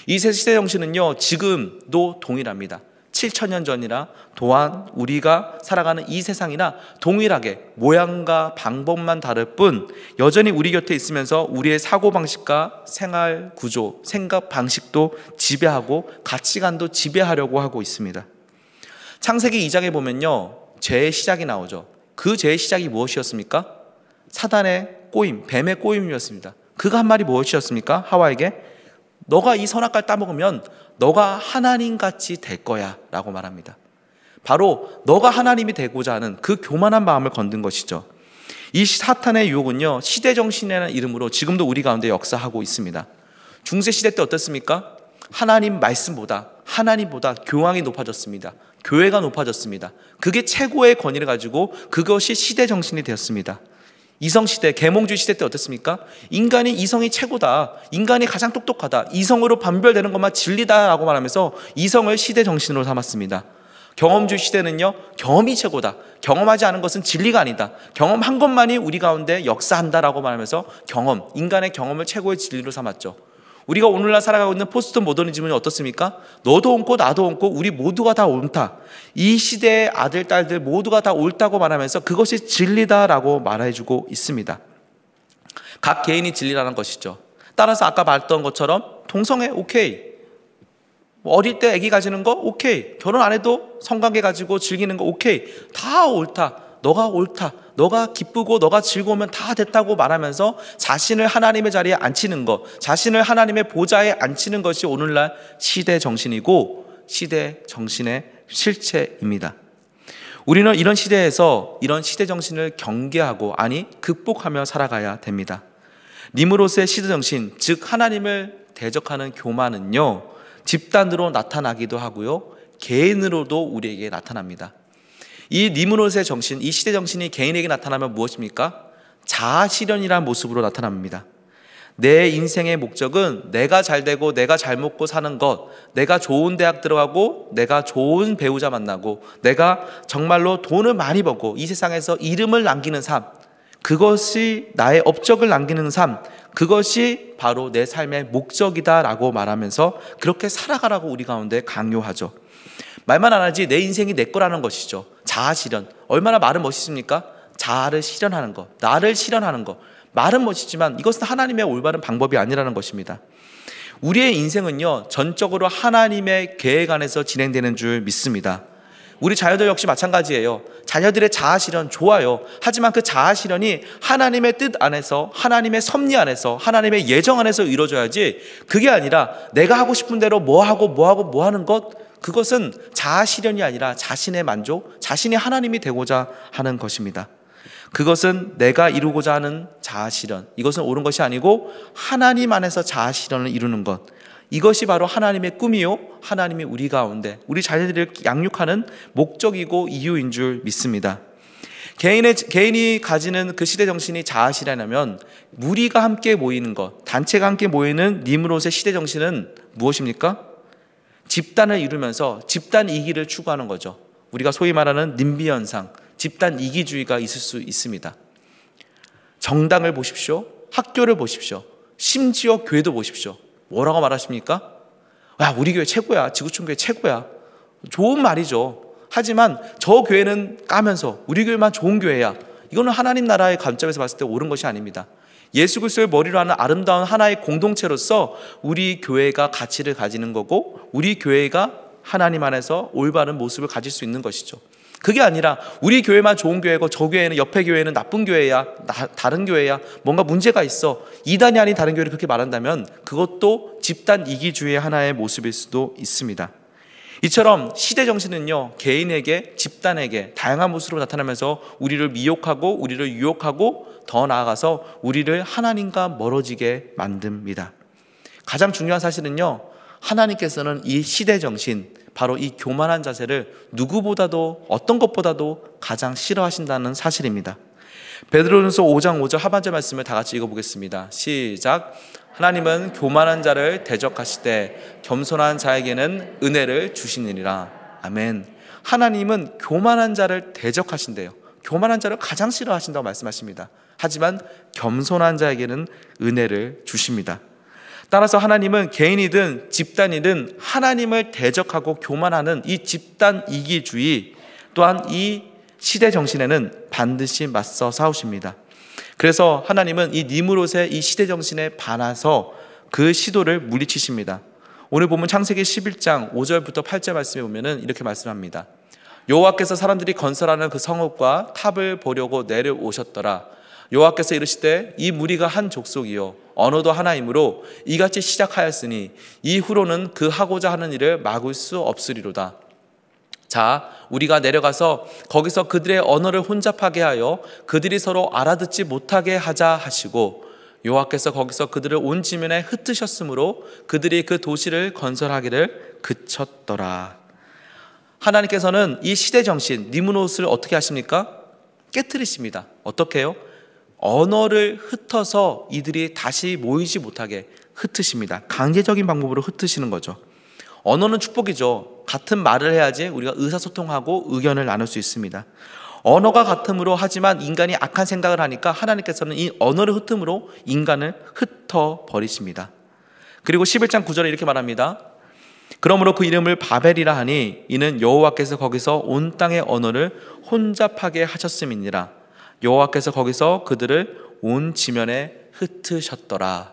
이 시대 정신은요, 지금도 동일합니다. 7,000년 전이나 또한 우리가 살아가는 이 세상이나 동일하게 모양과 방법만 다를 뿐 여전히 우리 곁에 있으면서 우리의 사고방식과 생활 구조, 생각 방식도 지배하고 가치관도 지배하려고 하고 있습니다. 창세기 2장에 보면요, 죄의 시작이 나오죠. 그 죄의 시작이 무엇이었습니까? 사단의 꼬임, 뱀의 꼬임이었습니다. 그가 한 말이 무엇이었습니까? 하와에게 너가 이 선악과를 따먹으면 너가 하나님같이 될 거야 라고 말합니다. 바로 너가 하나님이 되고자 하는 그 교만한 마음을 건든 것이죠. 이 사탄의 유혹은요, 시대정신이라는 이름으로 지금도 우리 가운데 역사하고 있습니다. 중세시대 때 어떻습니까? 하나님 말씀보다 하나님보다 교황이 높아졌습니다. 교회가 높아졌습니다. 그게 최고의 권위를 가지고 그것이 시대정신이 되었습니다. 이성시대, 계몽주의 시대 때 어땠습니까? 인간이 이성이 최고다, 인간이 가장 똑똑하다, 이성으로 판별되는 것만 진리다라고 말하면서 이성을 시대정신으로 삼았습니다. 경험주의 시대는요, 경험이 최고다, 경험하지 않은 것은 진리가 아니다, 경험한 것만이 우리 가운데 역사한다라고 말하면서 경험, 인간의 경험을 최고의 진리로 삼았죠. 우리가 오늘날 살아가고 있는 포스트 모더니즘은 어떻습니까? 너도 옳고 나도 옳고 우리 모두가 다 옳다, 이 시대의 아들 딸들 모두가 다 옳다고 말하면서 그것이 진리다라고 말해주고 있습니다. 각 개인이 진리라는 것이죠. 따라서 아까 말했던 것처럼 동성애 오케이, 어릴 때 아기 가지는 거 오케이, 결혼 안 해도 성관계 가지고 즐기는 거 오케이, 다 옳다, 너가 옳다, 너가 기쁘고 너가 즐거우면 다 됐다고 말하면서 자신을 하나님의 자리에 앉히는 것, 자신을 하나님의 보좌에 앉히는 것이 오늘날 시대 정신이고 시대 정신의 실체입니다. 우리는 이런 시대에서 이런 시대 정신을 경계하고, 아니 극복하며 살아가야 됩니다. 니므롯의 시대 정신, 즉 하나님을 대적하는 교만은요, 집단으로 나타나기도 하고요, 개인으로도 우리에게 나타납니다. 이 니므롯의 정신, 이 시대 정신이 개인에게 나타나면 무엇입니까? 자아 실현이라는 모습으로 나타납니다. 내 인생의 목적은 내가 잘 되고 내가 잘 먹고 사는 것, 내가 좋은 대학 들어가고 내가 좋은 배우자 만나고 내가 정말로 돈을 많이 벌고 이 세상에서 이름을 남기는 삶, 그것이 나의 업적을 남기는 삶, 그것이 바로 내 삶의 목적이다라고 말하면서 그렇게 살아가라고 우리 가운데 강요하죠. 말만 안 하지 내 인생이 내 거라는 것이죠. 자아 실현, 얼마나 말은 멋있습니까? 자아를 실현하는 것, 나를 실현하는 것, 말은 멋있지만 이것은 하나님의 올바른 방법이 아니라는 것입니다. 우리의 인생은요, 전적으로 하나님의 계획 안에서 진행되는 줄 믿습니다. 우리 자녀들 역시 마찬가지예요. 자녀들의 자아 실현 좋아요. 하지만 그 자아 실현이 하나님의 뜻 안에서, 하나님의 섭리 안에서, 하나님의 예정 안에서 이루어져야지, 그게 아니라 내가 하고 싶은 대로 뭐 하는 것, 그것은 자아 실현이 아니라 자신의 만족, 자신이 하나님이 되고자 하는 것입니다. 그것은 내가 이루고자 하는 자아 실현, 이것은 옳은 것이 아니고 하나님 안에서 자아 실현을 이루는 것, 이것이 바로 하나님의 꿈이요, 하나님이 우리 가운데 우리 자녀들을 양육하는 목적이고 이유인 줄 믿습니다. 개인이 가지는 그 시대 정신이 자아 실현이라면 무리가 함께 모이는 것, 단체가 함께 모이는 니므롯의 시대 정신은 무엇입니까? 집단을 이루면서 집단 이기를 추구하는 거죠. 우리가 소위 말하는 님비 현상, 집단 이기주의가 있을 수 있습니다. 정당을 보십시오, 학교를 보십시오, 심지어 교회도 보십시오. 뭐라고 말하십니까? 야, 우리 교회 최고야, 지구촌 교회 최고야. 좋은 말이죠. 하지만 저 교회는 까면서 우리 교회만 좋은 교회야, 이거는 하나님 나라의 관점에서 봤을 때 옳은 것이 아닙니다. 예수 그리스도를 머리로 하는 아름다운 하나의 공동체로서 우리 교회가 가치를 가지는 거고, 우리 교회가 하나님 안에서 올바른 모습을 가질 수 있는 것이죠. 그게 아니라 우리 교회만 좋은 교회고 저 교회는, 옆에 교회는 나쁜 교회야, 다른 교회야, 뭔가 문제가 있어, 이단이 아닌 다른 교회를 그렇게 말한다면 그것도 집단 이기주의의 하나의 모습일 수도 있습니다. 이처럼 시대 정신은요, 개인에게, 집단에게 다양한 모습으로 나타나면서 우리를 미혹하고 우리를 유혹하고 더 나아가서 우리를 하나님과 멀어지게 만듭니다. 가장 중요한 사실은요, 하나님께서는 이 시대 정신, 바로 이 교만한 자세를 누구보다도, 어떤 것보다도 가장 싫어하신다는 사실입니다. 베드로전서 5장 5절 하반절 말씀을 다 같이 읽어보겠습니다. 시작. 하나님은 교만한 자를 대적하시되 겸손한 자에게는 은혜를 주시느니라. 아멘. 하나님은 교만한 자를 대적하신대요. 교만한 자를 가장 싫어하신다고 말씀하십니다. 하지만 겸손한 자에게는 은혜를 주십니다. 따라서 하나님은 개인이든 집단이든 하나님을 대적하고 교만하는 이 집단 이기주의 또한 이 시대 정신에는 반드시 맞서 싸우십니다. 그래서 하나님은 이 니므롯의 이 시대 정신에 반해서 그 시도를 물리치십니다. 오늘 보면 창세기 11장 5절부터 8절 말씀에 보면은 이렇게 말씀합니다. 여호와께서 사람들이 건설하는 그 성읍과 탑을 보려고 내려오셨더라. 여호와께서 이르시되 이 무리가 한 족속이요 언어도 하나이므로 이같이 시작하였으니 이후로는 그 하고자 하는 일을 막을 수 없으리로다. 자, 우리가 내려가서 거기서 그들의 언어를 혼잡하게 하여 그들이 서로 알아듣지 못하게 하자 하시고, 여호와께서 거기서 그들을 온 지면에 흩으셨으므로 그들이 그 도시를 건설하기를 그쳤더라. 하나님께서는 이 시대 정신 니므롯을 어떻게 하십니까? 깨트리십니다. 어떻게 해요? 언어를 흩어서 이들이 다시 모이지 못하게 흩으십니다. 강제적인 방법으로 흩으시는 거죠. 언어는 축복이죠. 같은 말을 해야지 우리가 의사소통하고 의견을 나눌 수 있습니다. 언어가 같음으로 하지만 인간이 악한 생각을 하니까 하나님께서는 이 언어를 흩음으로 인간을 흩어버리십니다. 그리고 11장 9절에 이렇게 말합니다. 그러므로 그 이름을 바벨이라 하니 이는 여호와께서 거기서 온 땅의 언어를 혼잡하게 하셨음이니라. 여호와께서 거기서 그들을 온 지면에 흩으셨더라.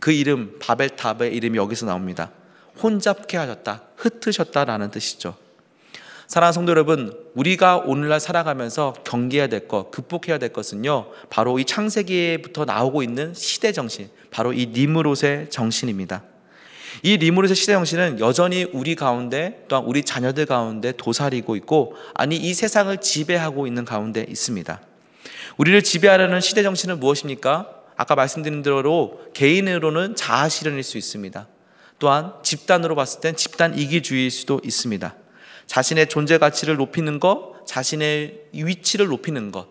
그 이름 바벨탑의 이름이 여기서 나옵니다. 혼잡케 하셨다, 흩으셨다라는 뜻이죠. 사랑하는 성도 여러분, 우리가 오늘날 살아가면서 경계해야 될 것, 극복해야 될 것은요, 바로 이 창세기에부터 나오고 있는 시대 정신, 바로 이 니므롯의 정신입니다. 이 니므롯의 시대 정신은 여전히 우리 가운데 또한 우리 자녀들 가운데 도사리고 있고, 아니 이 세상을 지배하고 있는 가운데 있습니다. 우리를 지배하려는 시대 정신은 무엇입니까? 아까 말씀드린 대로 개인으로는 자아 실현일 수 있습니다. 또한 집단으로 봤을 땐 집단 이기주의일 수도 있습니다. 자신의 존재 가치를 높이는 것, 자신의 위치를 높이는 것,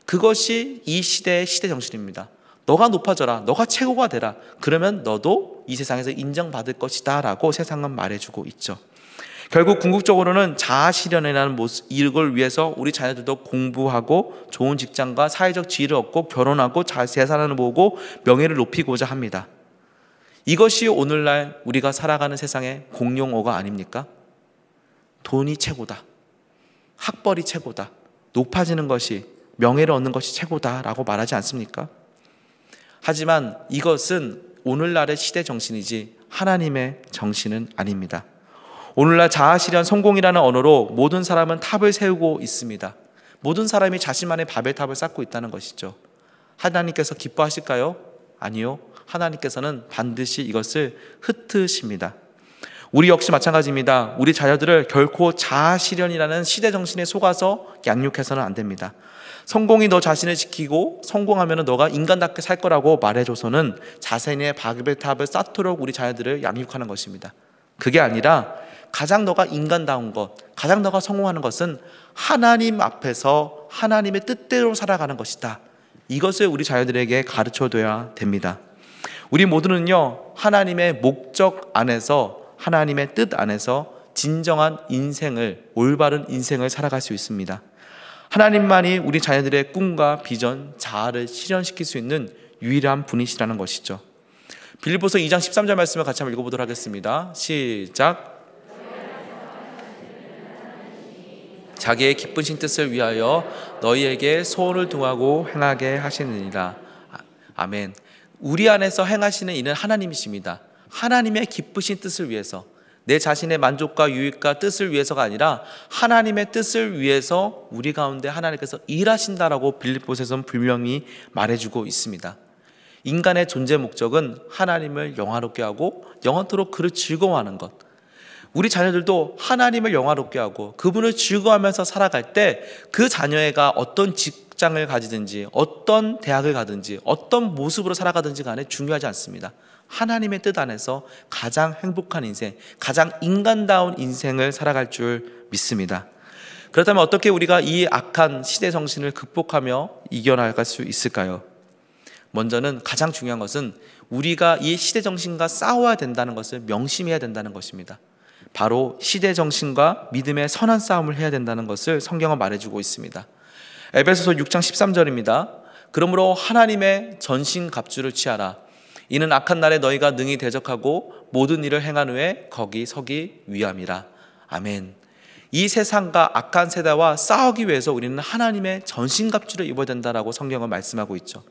그것이 이 시대의 시대 정신입니다. 너가 높아져라, 너가 최고가 되라, 그러면 너도 이 세상에서 인정받을 것이다 라고 세상은 말해주고 있죠. 결국 궁극적으로는 자아 실현이라는 모습, 이걸 위해서 우리 자녀들도 공부하고 좋은 직장과 사회적 지위를 얻고 결혼하고 재산을 모으고 명예를 높이고자 합니다. 이것이 오늘날 우리가 살아가는 세상의 공용어가 아닙니까? 돈이 최고다, 학벌이 최고다, 높아지는 것이, 명예를 얻는 것이 최고다라고 말하지 않습니까? 하지만 이것은 오늘날의 시대 정신이지 하나님의 정신은 아닙니다. 오늘날 자아실현 성공이라는 언어로 모든 사람은 탑을 세우고 있습니다. 모든 사람이 자신만의 바벨탑을 쌓고 있다는 것이죠. 하나님께서 기뻐하실까요? 아니요. 하나님께서는 반드시 이것을 흩으십니다. 우리 역시 마찬가지입니다. 우리 자녀들을 결코 자아실현이라는 시대 정신에 속아서 양육해서는 안 됩니다. 성공이 너 자신을 지키고 성공하면 너가 인간답게 살 거라고 말해줘서는 자신의 바벨탑을 쌓도록 우리 자녀들을 양육하는 것입니다. 그게 아니라 가장 너가 인간다운 것, 가장 너가 성공하는 것은 하나님 앞에서 하나님의 뜻대로 살아가는 것이다. 이것을 우리 자녀들에게 가르쳐둬야 됩니다. 우리 모두는요, 하나님의 목적 안에서, 하나님의 뜻 안에서 진정한 인생을, 올바른 인생을 살아갈 수 있습니다. 하나님만이 우리 자녀들의 꿈과 비전, 자아를 실현시킬 수 있는 유일한 분이시라는 것이죠. 빌립보서 2장 13절 말씀을 같이 한번 읽어보도록 하겠습니다. 시작. 자기의 기쁘신 뜻을 위하여 너희에게 소원을 두하고 행하게 하시느니라. 아멘. 우리 안에서 행하시는 이는 하나님이십니다. 하나님의 기쁘신 뜻을 위해서, 내 자신의 만족과 유익과 뜻을 위해서가 아니라 하나님의 뜻을 위해서 우리 가운데 하나님께서 일하신다라고 빌립보서에서는 분명히 말해주고 있습니다. 인간의 존재 목적은 하나님을 영화롭게 하고 영원토록 그를 즐거워하는 것. 우리 자녀들도 하나님을 영화롭게 하고 그분을 즐거워하면서 살아갈 때 그 자녀애가 어떤 직장을 가지든지 어떤 대학을 가든지 어떤 모습으로 살아가든지 간에 중요하지 않습니다. 하나님의 뜻 안에서 가장 행복한 인생, 가장 인간다운 인생을 살아갈 줄 믿습니다. 그렇다면 어떻게 우리가 이 악한 시대 정신을 극복하며 이겨나갈 수 있을까요? 먼저는 가장 중요한 것은 우리가 이 시대 정신과 싸워야 된다는 것을 명심해야 된다는 것입니다. 바로 시대 정신과 믿음의 선한 싸움을 해야 된다는 것을 성경은 말해주고 있습니다. 에베소서 6장 13절입니다. 그러므로 하나님의 전신갑주를 취하라. 이는 악한 날에 너희가 능히 대적하고 모든 일을 행한 후에 거기 서기 위함이라. 아멘. 이 세상과 악한 세대와 싸우기 위해서 우리는 하나님의 전신갑주를 입어야 된다라고 성경은 말씀하고 있죠.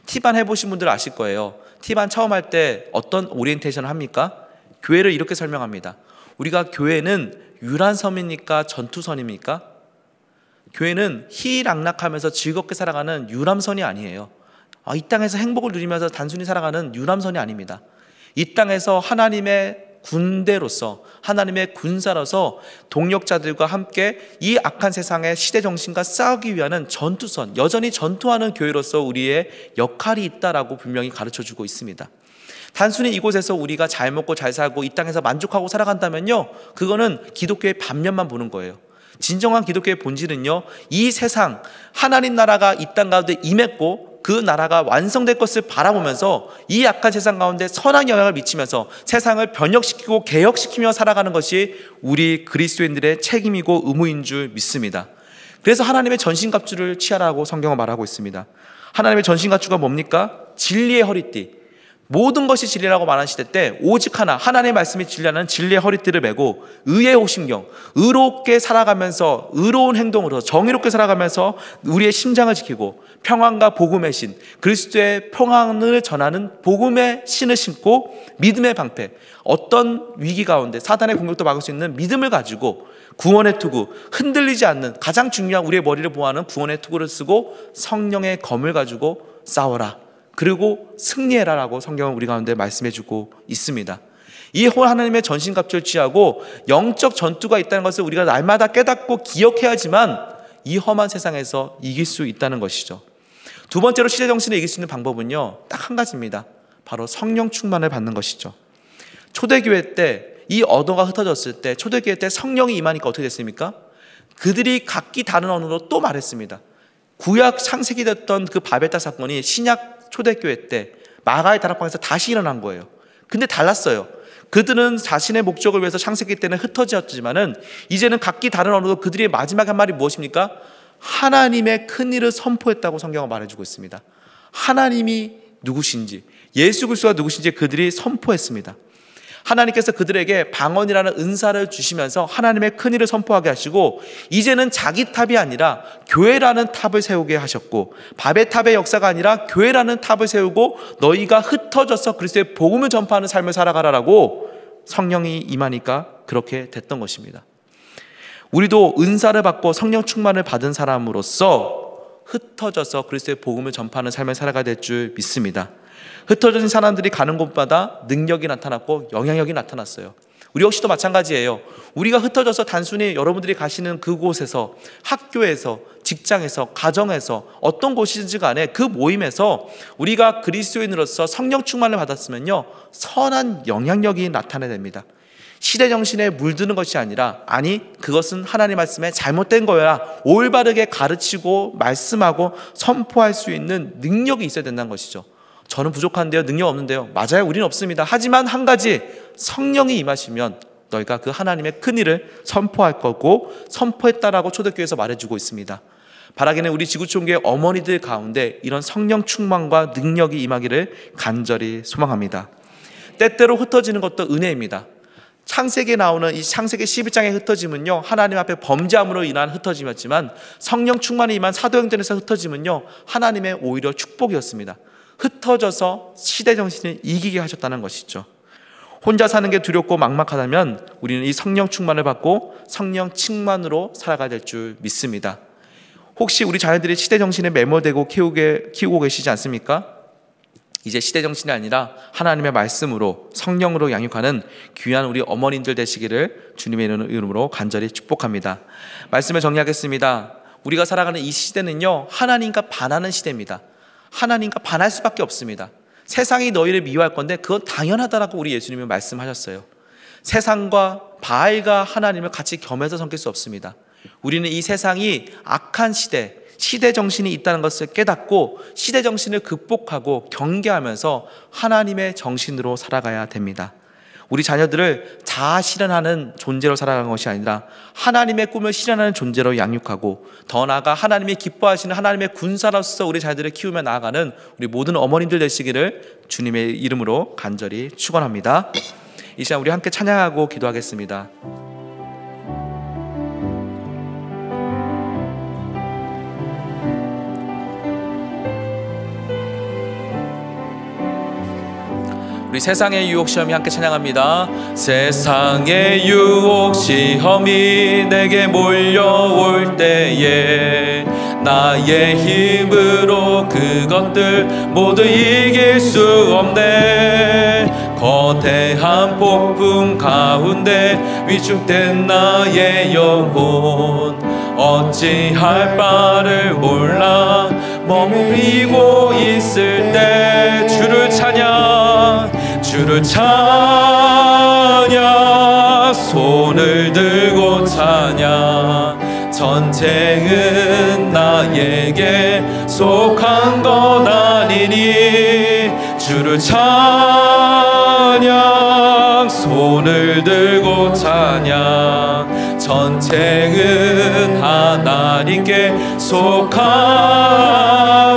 T반 해보신 분들 아실 거예요. T반 처음 할 때 어떤 오리엔테이션을 합니까? 교회를 이렇게 설명합니다. 우리가 교회는 유람선입니까? 전투선입니까? 교회는 희락락하면서 즐겁게 살아가는 유람선이 아니에요. 이 땅에서 행복을 누리면서 단순히 살아가는 유람선이 아닙니다. 이 땅에서 하나님의 군대로서, 하나님의 군사로서 동력자들과 함께 이 악한 세상의 시대정신과 싸우기 위한 전투선, 여전히 전투하는 교회로서 우리의 역할이 있다라고 분명히 가르쳐주고 있습니다. 단순히 이곳에서 우리가 잘 먹고 잘 살고 이 땅에서 만족하고 살아간다면요, 그거는 기독교의 반면만 보는 거예요. 진정한 기독교의 본질은요, 이 세상 하나님 나라가 이 땅 가운데 임했고 그 나라가 완성될 것을 바라보면서 이 악한 세상 가운데 선한 영향을 미치면서 세상을 변혁시키고 개혁시키며 살아가는 것이 우리 그리스도인들의 책임이고 의무인 줄 믿습니다. 그래서 하나님의 전신갑주를 취하라고 성경은 말하고 있습니다. 하나님의 전신갑주가 뭡니까? 진리의 허리띠. 모든 것이 진리라고 말하는 시대 때 오직 하나, 하나님의 말씀이 진리라는 진리의 허리띠를 메고 의의 호심경, 의롭게 살아가면서 의로운 행동으로 정의롭게 살아가면서 우리의 심장을 지키고 평안과 복음의 신, 그리스도의 평안을 전하는 복음의 신을 신고 믿음의 방패, 어떤 위기 가운데 사단의 공격도 막을 수 있는 믿음을 가지고 구원의 투구, 흔들리지 않는 가장 중요한 우리의 머리를 보호하는 구원의 투구를 쓰고 성령의 검을 가지고 싸워라. 그리고 승리해라라고 성경은 우리 가운데 말씀해주고 있습니다. 이 하나님의 전신갑주를 취하고 영적 전투가 있다는 것을 우리가 날마다 깨닫고 기억해야지만 이 험한 세상에서 이길 수 있다는 것이죠. 두 번째로 시대정신을 이길 수 있는 방법은요, 딱 한 가지입니다. 바로 성령 충만을 받는 것이죠. 초대교회 때 이 언어가 흩어졌을 때, 초대교회 때 성령이 임하니까 어떻게 됐습니까? 그들이 각기 다른 언어로 또 말했습니다. 구약 창세기 됐던 그 바벨탑 사건이 신약 초대교회 때 마가의 다락방에서 다시 일어난 거예요. 근데 달랐어요. 그들은 자신의 목적을 위해서 창세기 때는 흩어졌지만은 이제는 각기 다른 언어로 그들의 마지막 한 말이 무엇입니까? 하나님의 큰 일을 선포했다고 성경은 말해주고 있습니다. 하나님이 누구신지, 예수 그리스도가 누구신지 그들이 선포했습니다. 하나님께서 그들에게 방언이라는 은사를 주시면서 하나님의 큰 일을 선포하게 하시고 이제는 자기 탑이 아니라 교회라는 탑을 세우게 하셨고 바벨탑의 역사가 아니라 교회라는 탑을 세우고 너희가 흩어져서 그리스도의 복음을 전파하는 삶을 살아가라라고 성령이 임하니까 그렇게 됐던 것입니다. 우리도 은사를 받고 성령 충만을 받은 사람으로서 흩어져서 그리스도의 복음을 전파하는 삶을 살아가야 될 줄 믿습니다. 흩어진 사람들이 가는 곳마다 능력이 나타났고 영향력이 나타났어요. 우리 역시도 마찬가지예요. 우리가 흩어져서 단순히 여러분들이 가시는 그곳에서, 학교에서, 직장에서, 가정에서 어떤 곳이든지 간에 그 모임에서 우리가 그리스도인으로서 성령 충만을 받았으면요, 선한 영향력이 나타나야 됩니다. 시대정신에 물드는 것이 아니라, 아니 그것은 하나님 말씀에 잘못된 거야, 올바르게 가르치고 말씀하고 선포할 수 있는 능력이 있어야 된다는 것이죠. 저는 부족한데요, 능력 없는데요. 맞아요, 우리는 없습니다. 하지만 한 가지, 성령이 임하시면 너희가 그 하나님의 큰 일을 선포할 거고 선포했다라고 초대교회에서 말해주고 있습니다. 바라기는 우리 지구촌교회 어머니들 가운데 이런 성령 충만과 능력이 임하기를 간절히 소망합니다. 때때로 흩어지는 것도 은혜입니다. 창세기에 나오는 이 창세기 11장의 흩어짐은요, 하나님 앞에 범죄함으로 인한 흩어짐이었지만 성령 충만이 임한 사도행전에서 흩어짐은요, 하나님의 오히려 축복이었습니다. 흩어져서 시대정신을 이기게 하셨다는 것이죠. 혼자 사는 게 두렵고 막막하다면 우리는 이 성령 충만을 받고 성령 충만으로 살아가야 될 줄 믿습니다. 혹시 우리 자녀들이 시대정신에 매몰되고 키우고 계시지 않습니까? 이제 시대정신이 아니라 하나님의 말씀으로 성령으로 양육하는 귀한 우리 어머님들 되시기를 주님의 이름으로 간절히 축복합니다. 말씀을 정리하겠습니다. 우리가 살아가는 이 시대는요, 하나님과 반하는 시대입니다. 하나님과 반할 수밖에 없습니다. 세상이 너희를 미워할 건데 그건 당연하다라고 우리 예수님이 말씀하셨어요. 세상과 바알과 하나님을 같이 겸해서 섬길 수 없습니다. 우리는 이 세상이 악한 시대, 시대정신이 있다는 것을 깨닫고 시대정신을 극복하고 경계하면서 하나님의 정신으로 살아가야 됩니다. 우리 자녀들을 자아 실현하는 존재로 살아가는 것이 아니라 하나님의 꿈을 실현하는 존재로 양육하고, 더 나아가 하나님이 기뻐하시는 하나님의 군사로서 우리 자녀들을 키우며 나아가는 우리 모든 어머님들 되시기를 주님의 이름으로 간절히 축원합니다. 이 시간 우리 함께 찬양하고 기도하겠습니다. 우리 세상의 유혹 시험이 함께 찬양합니다. 세상의 유혹 시험이 내게 몰려올 때에 나의 힘으로 그것들 모두 이길 수 없네. 거대한 폭풍 가운데 위축된 나의 영혼 어찌할 바를 몰라 머무르고 있을 때 주를 찬양, 주를 찬양, 손을 들고 찬양. 전쟁은 나에게 속한 것 아니니 주를 찬양, 손을 들고 찬양. 전쟁은 하나님께 속한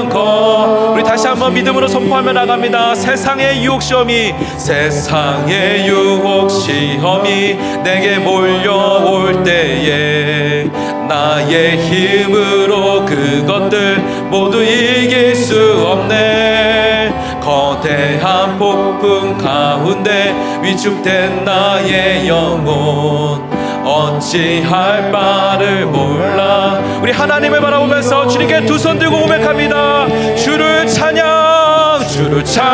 것. 우리 다시 한번 믿음으로 선포하며 나갑니다. 세상의 유혹 시험이, 세상의 유혹 시험이 내게 몰려올 때에 나의 힘으로 그것들 모두 이길 수 없네. 거대한 폭풍 가운데 위축된 나의 영혼 어찌할 바를 몰라. 우리 하나님을 바라보면서 주님께 두 손 들고 고백합니다. 주를 찬양, 주를 찬양,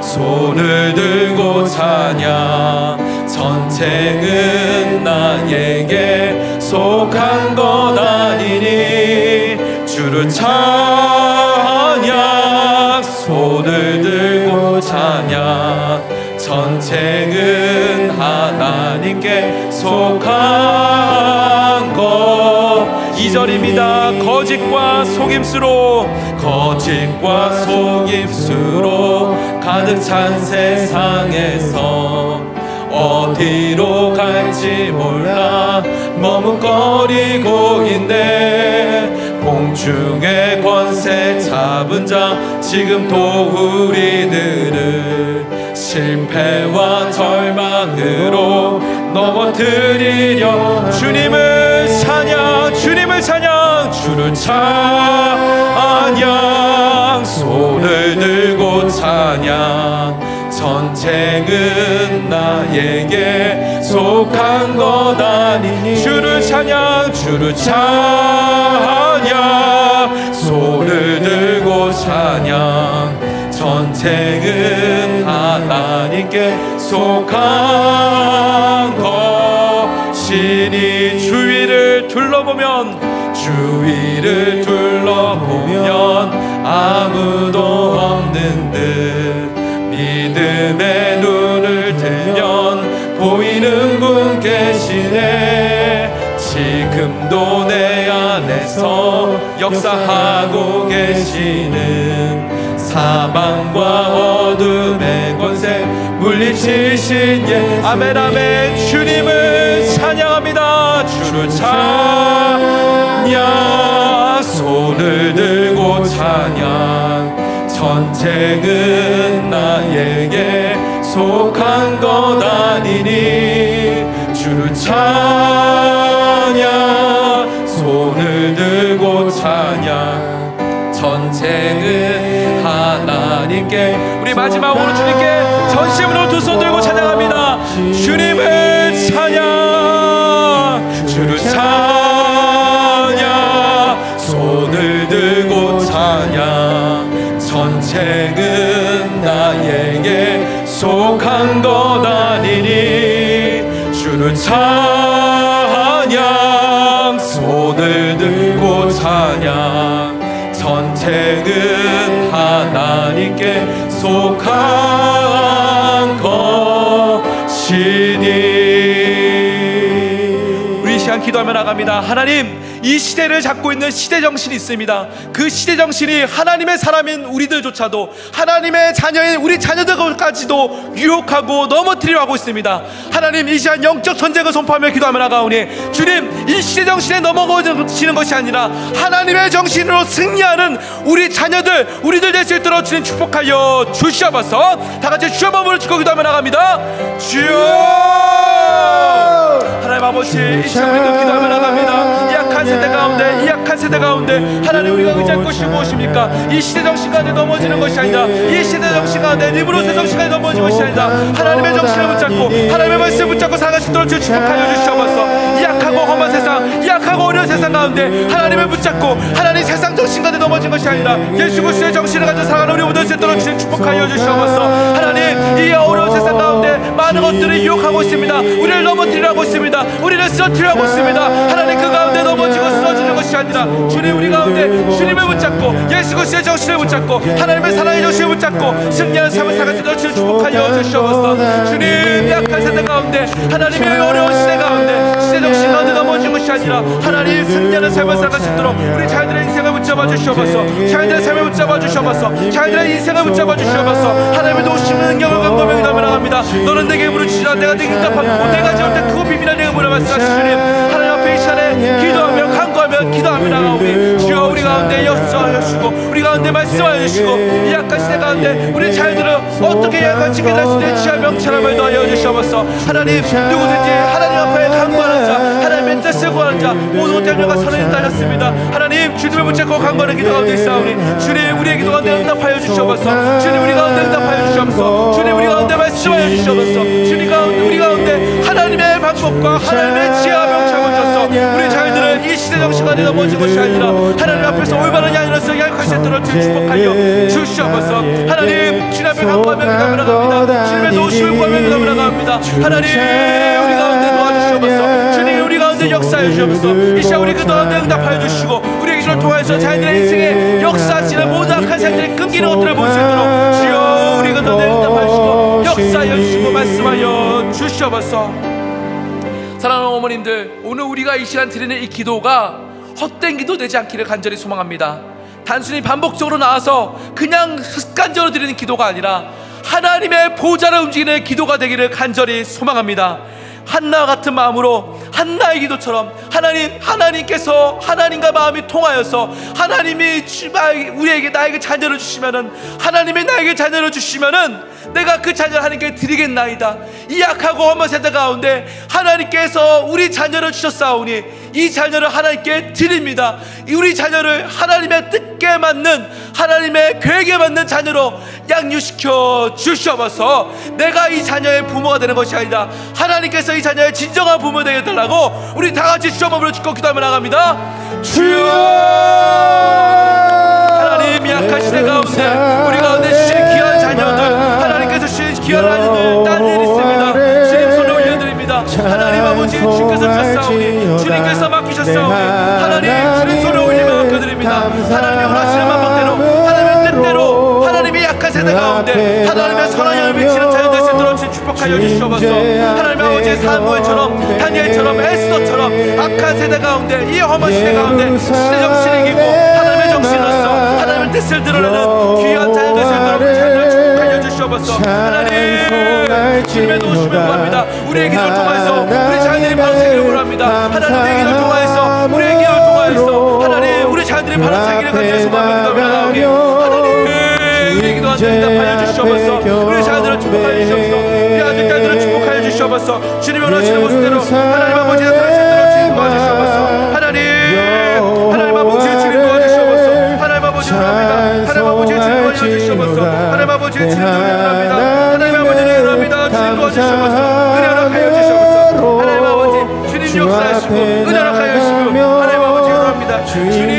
손을 들고 찬양. 전쟁은 나에게 속한 것 아니니 주를 찬양, 손을 들고 찬양. 전쟁은 하나님께 속한 것. 2절입니다. 거짓과 속임수로, 거짓과 속임수로 가득 찬 세상에서 어디로 갈지 몰라 머뭇거리고 있네. 공중의 권세 잡은 자 지금도 우리들을 실패와 절망으로 넘어뜨리려. 주님을 찬양, 주님을 찬양, 주를 찬양, 손을 들고 찬양. 전쟁은 나에게 속한 것 아니니 주를 찬양, 주를 찬양, 손을 들고 찬양. 전쟁은 하나님께 속한 것이니. 주위를 둘러보면, 주위를 둘러보면 아무도 없는 듯 믿음의 눈을 들면 보이는 분 계시네. 지금도 내 안에서 역사하고 계시는 사망과 어둠의 권세 물리치신 예. 아멘 아멘. 주님을 찬양합니다. 주를 찬양, 손을 들고 찬양. 전쟁은 나에게 속한 것 아니니 주를 찬양, 손을 들고 찬양. 전쟁은 하나님께. 우리 마지막으로 주님께 전심으로 두 손 들고 찬양합니다. 주님을 찬양, 주를 찬양, 손을 들고 찬양. 전쟁은 나에게 속한 것 아니니 주를 찬양, 손을 들고 찬양. 전쟁은 하나님께 속한 것이니. 우리 이 시간 기도하며 나갑니다. 하나님, 이 시대를 잡고 있는 시대 정신이 있습니다. 그 시대 정신이 하나님의 사람인 우리들조차도, 하나님의 자녀인 우리 자녀들까지도 유혹하고 넘어뜨리려 하고 있습니다. 하나님, 이 시간 영적 전쟁을 선포하며 기도하며 나가오니 주님, 이 시대 정신에 넘어지는 것이 아니라 하나님의 정신으로 승리하는 우리 자녀들, 우리들 될 수 있도록 주님 축복하여 주시옵소서. 다 같이 주여 마음으로 짓고 기도하며 나갑니다. 주여! 하나님 아버지, 이 시간 기도하며 나갑니다. 이 약한 세대 가운데, 이 약한 세대 가운데 하나님, 우리가 의지할 것이 무엇입니까? 이 시대 정신 가운데 넘어지는 것이 아니다. 이 시대 정신 가운데, 니브로스의 정신 가운데 넘어지는 것이 아니다. 하나님의 정신을 붙잡고 하나님의 말씀을 붙잡고 살아갈 수 있도록 주님 축복하여 주시옵소서. 이 약하고 험한 세상, 이 약하고 어려운 세상 가운데 하나님을 붙잡고 하나님 세상 정신 가운데 넘어진 것이 아니라 예수 그리스도의 정신을 가지고 살아가는 우리 모두 될 수 있도록 주님 축복하여 주시옵소서. 하나님, 이 어려운 세상 가운데 많은 것들이 유혹하고 있습니다. 우리를 넘어뜨리려고 있습니다. 우리를 쓰러뜨리려고 있습니다. 하나님, 그 가운데 넘어지고 쓰러지는 것이 아니라 주님, 우리 가운데 주님을 붙잡고 예수 그리스도의 정신을 붙잡고 하나님의 사랑의 정신을 붙잡고 승리하는 삶을 살아갈 수 있도록 주님 축복하여 주시옵소서. 주님, 약한 세대 가운데 하나님의 어려운 시대 가운데 시대 정신 가운데 넘어진 것이 아니라 하나님 승리하는 삶을 살아갈 수 있도록 우리 자녀들의 인생을 붙잡아 주시옵소서. 자녀들의 삶을 붙잡아 주시옵소서. 자녀들의 인생을 붙잡아 주시옵소서. 하나님의 도우시는 능력을 강구하며 기도하며 나갑니다. 너는 내게 물으시라 내가 네게 응답하고 내가 지을 때 그거 비밀한 내게 물어 말씀하시니 주님, 하나님 앞에 이 시간에 기도하며 간구하며 기도하며 나가오니 주여, 우리 가운데 역사하여 주시고 우리 가운데 말씀하여 주시고 이 약한 시대 가운데 우리 자녀들을 어떻게 약한 지켜낼 수 있는지 지하 명철함을 더하여 주시옵소서. 하나님, 누구든지 하나님 앞에 간구하는 자, 하나님의 뜻을 구하는 자 모두 대녀가 선을 따졌습니다. 하나님, 주님을 붙잡고 간구하는 기도 가운데 있사오니 주님, 우리의 기도 가운데 응답하여 주시옵소서. 주님, 우리 가운데 응답하여 주시옵소서. 주님, 우리 가운데 말씀하여 주시옵소서. 주님 가운데, 우리 가운데 하나님의 방법과 하나님의 지혜와 명철을 주셔서 우리 자녀들은 이 시대 정신 가운데 넘어진 것이 아니라 하나님 앞에서 올바른 양으로서 약할 수 있도록 축복하여 주시옵소서. 하나님, 주님 앞에 간구하며 기도하며 나갑니다. 주님의 도우심을 구하며 기도하며 나갑니다. 하나님, 우리 가운데 도와주시옵소서. 주님, 우리 가운데 역사해 주시옵소서. 이 시간 우리 그 가운데 응답하여 주시고 우리의 기도를 통해서 자녀들의 인생에 역사하시는 모든 악한 생들이 끊기는 것들을 볼 수 있도록 주여, 우리 그 가운데 응답하여 주시고 역사하여 주시고 말씀하여 주시옵소서. 사랑하는 어머님들, 오늘 우리가 이 시간 드리는 이 기도가 헛된 기도 되지 않기를 간절히 소망합니다. 단순히 반복적으로 나와서 그냥 습관적으로 드리는 기도가 아니라 하나님의 보좌를 움직이는 기도가 되기를 간절히 소망합니다. 한나와 같은 마음으로 한나의 기도처럼 하나님께서 하나님과 마음이 통하여서 하나님이 우리에게 나에게 자녀를 주시면은, 하나님이 나에게 자녀를 주시면은 내가 그 자녀를 하나님께 드리겠나이다. 이 약하고 험한 세대 가운데 하나님께서 우리 자녀를 주셨사오니 이 자녀를 하나님께 드립니다. 우리 자녀를 하나님의 뜻에 맞는, 하나님의 계획에 맞는 자녀로 양육시켜 주시옵소서. 내가 이 자녀의 부모가 되는 것이 아니라 하나님께서 이 자녀의 진정한 부모 되게 해달라고 우리 다같이 주여 몸으로 짓고 기도하며 나갑니다. 주여, 하나님, 약한 시대 가운데 우리 가운데 주신 귀한 자녀들, 하나님께서 주신 귀한 아이들, 딸들이 있습니다. 주님 손을 올려드립니다. 하나님 아버지, 주께서 주셨사오니, 주님께서 맡기셨사오니 하나님, 주님 손을 올리며 맡겨드립니다. 하나님의 원하시는 마음대로, 하나님의 뜻대로, 하나님의 약한 세대 가운데 하나님의 선한 영을 비치는 자녀 될 수 있도록 축복하여 주시옵소서. 하나님 아버지의 사무엘처럼, 다니엘처럼, 에스더처럼 악한 세대 가운데, 이 험한 시대 가운데 시대 정신을 이기고 하나님의 정신으로서 하나님의 뜻을 드러내는 귀한 자녀 될 수 있도록 자녀를 축복하여 주시옵소서. 하나님, 주님의 도우심을 구합니다. 우리의 기도를 통해서 우리 자녀들이 바로 세기를 원합니다. 하나님의 기도를 통해서, 우리의 기도를 통해서 하나님, 우리 자녀들이 바로 세기를 간절히 소망하며 기도하오니 하나님, 우리 기도 한번 응답하여 주시옵소서. 우리 자녀들을 축복하여 주시옵소서. 우리 아들 딸들을 축복하여 주시옵소서. 주님이 원하시는 모습대로 하나님 아버지 나타날 수 있도록 주님 도와주시옵소서. 하나님 아버지 주님 도와주시옵소서. 하나님 아버지 원합니다. 하나님 아버지 주님 도와주시옵소서. 하나님 아버지 주님 도와주시옵소서. 하나님 아버지 원합니다. 주님 도와주시옵소서. 은혜로 하여 주시옵소서. 하나님 아버지 주님 역사하시고 은혜로 하여 주시고 하나님 아버지 원합니다. 주님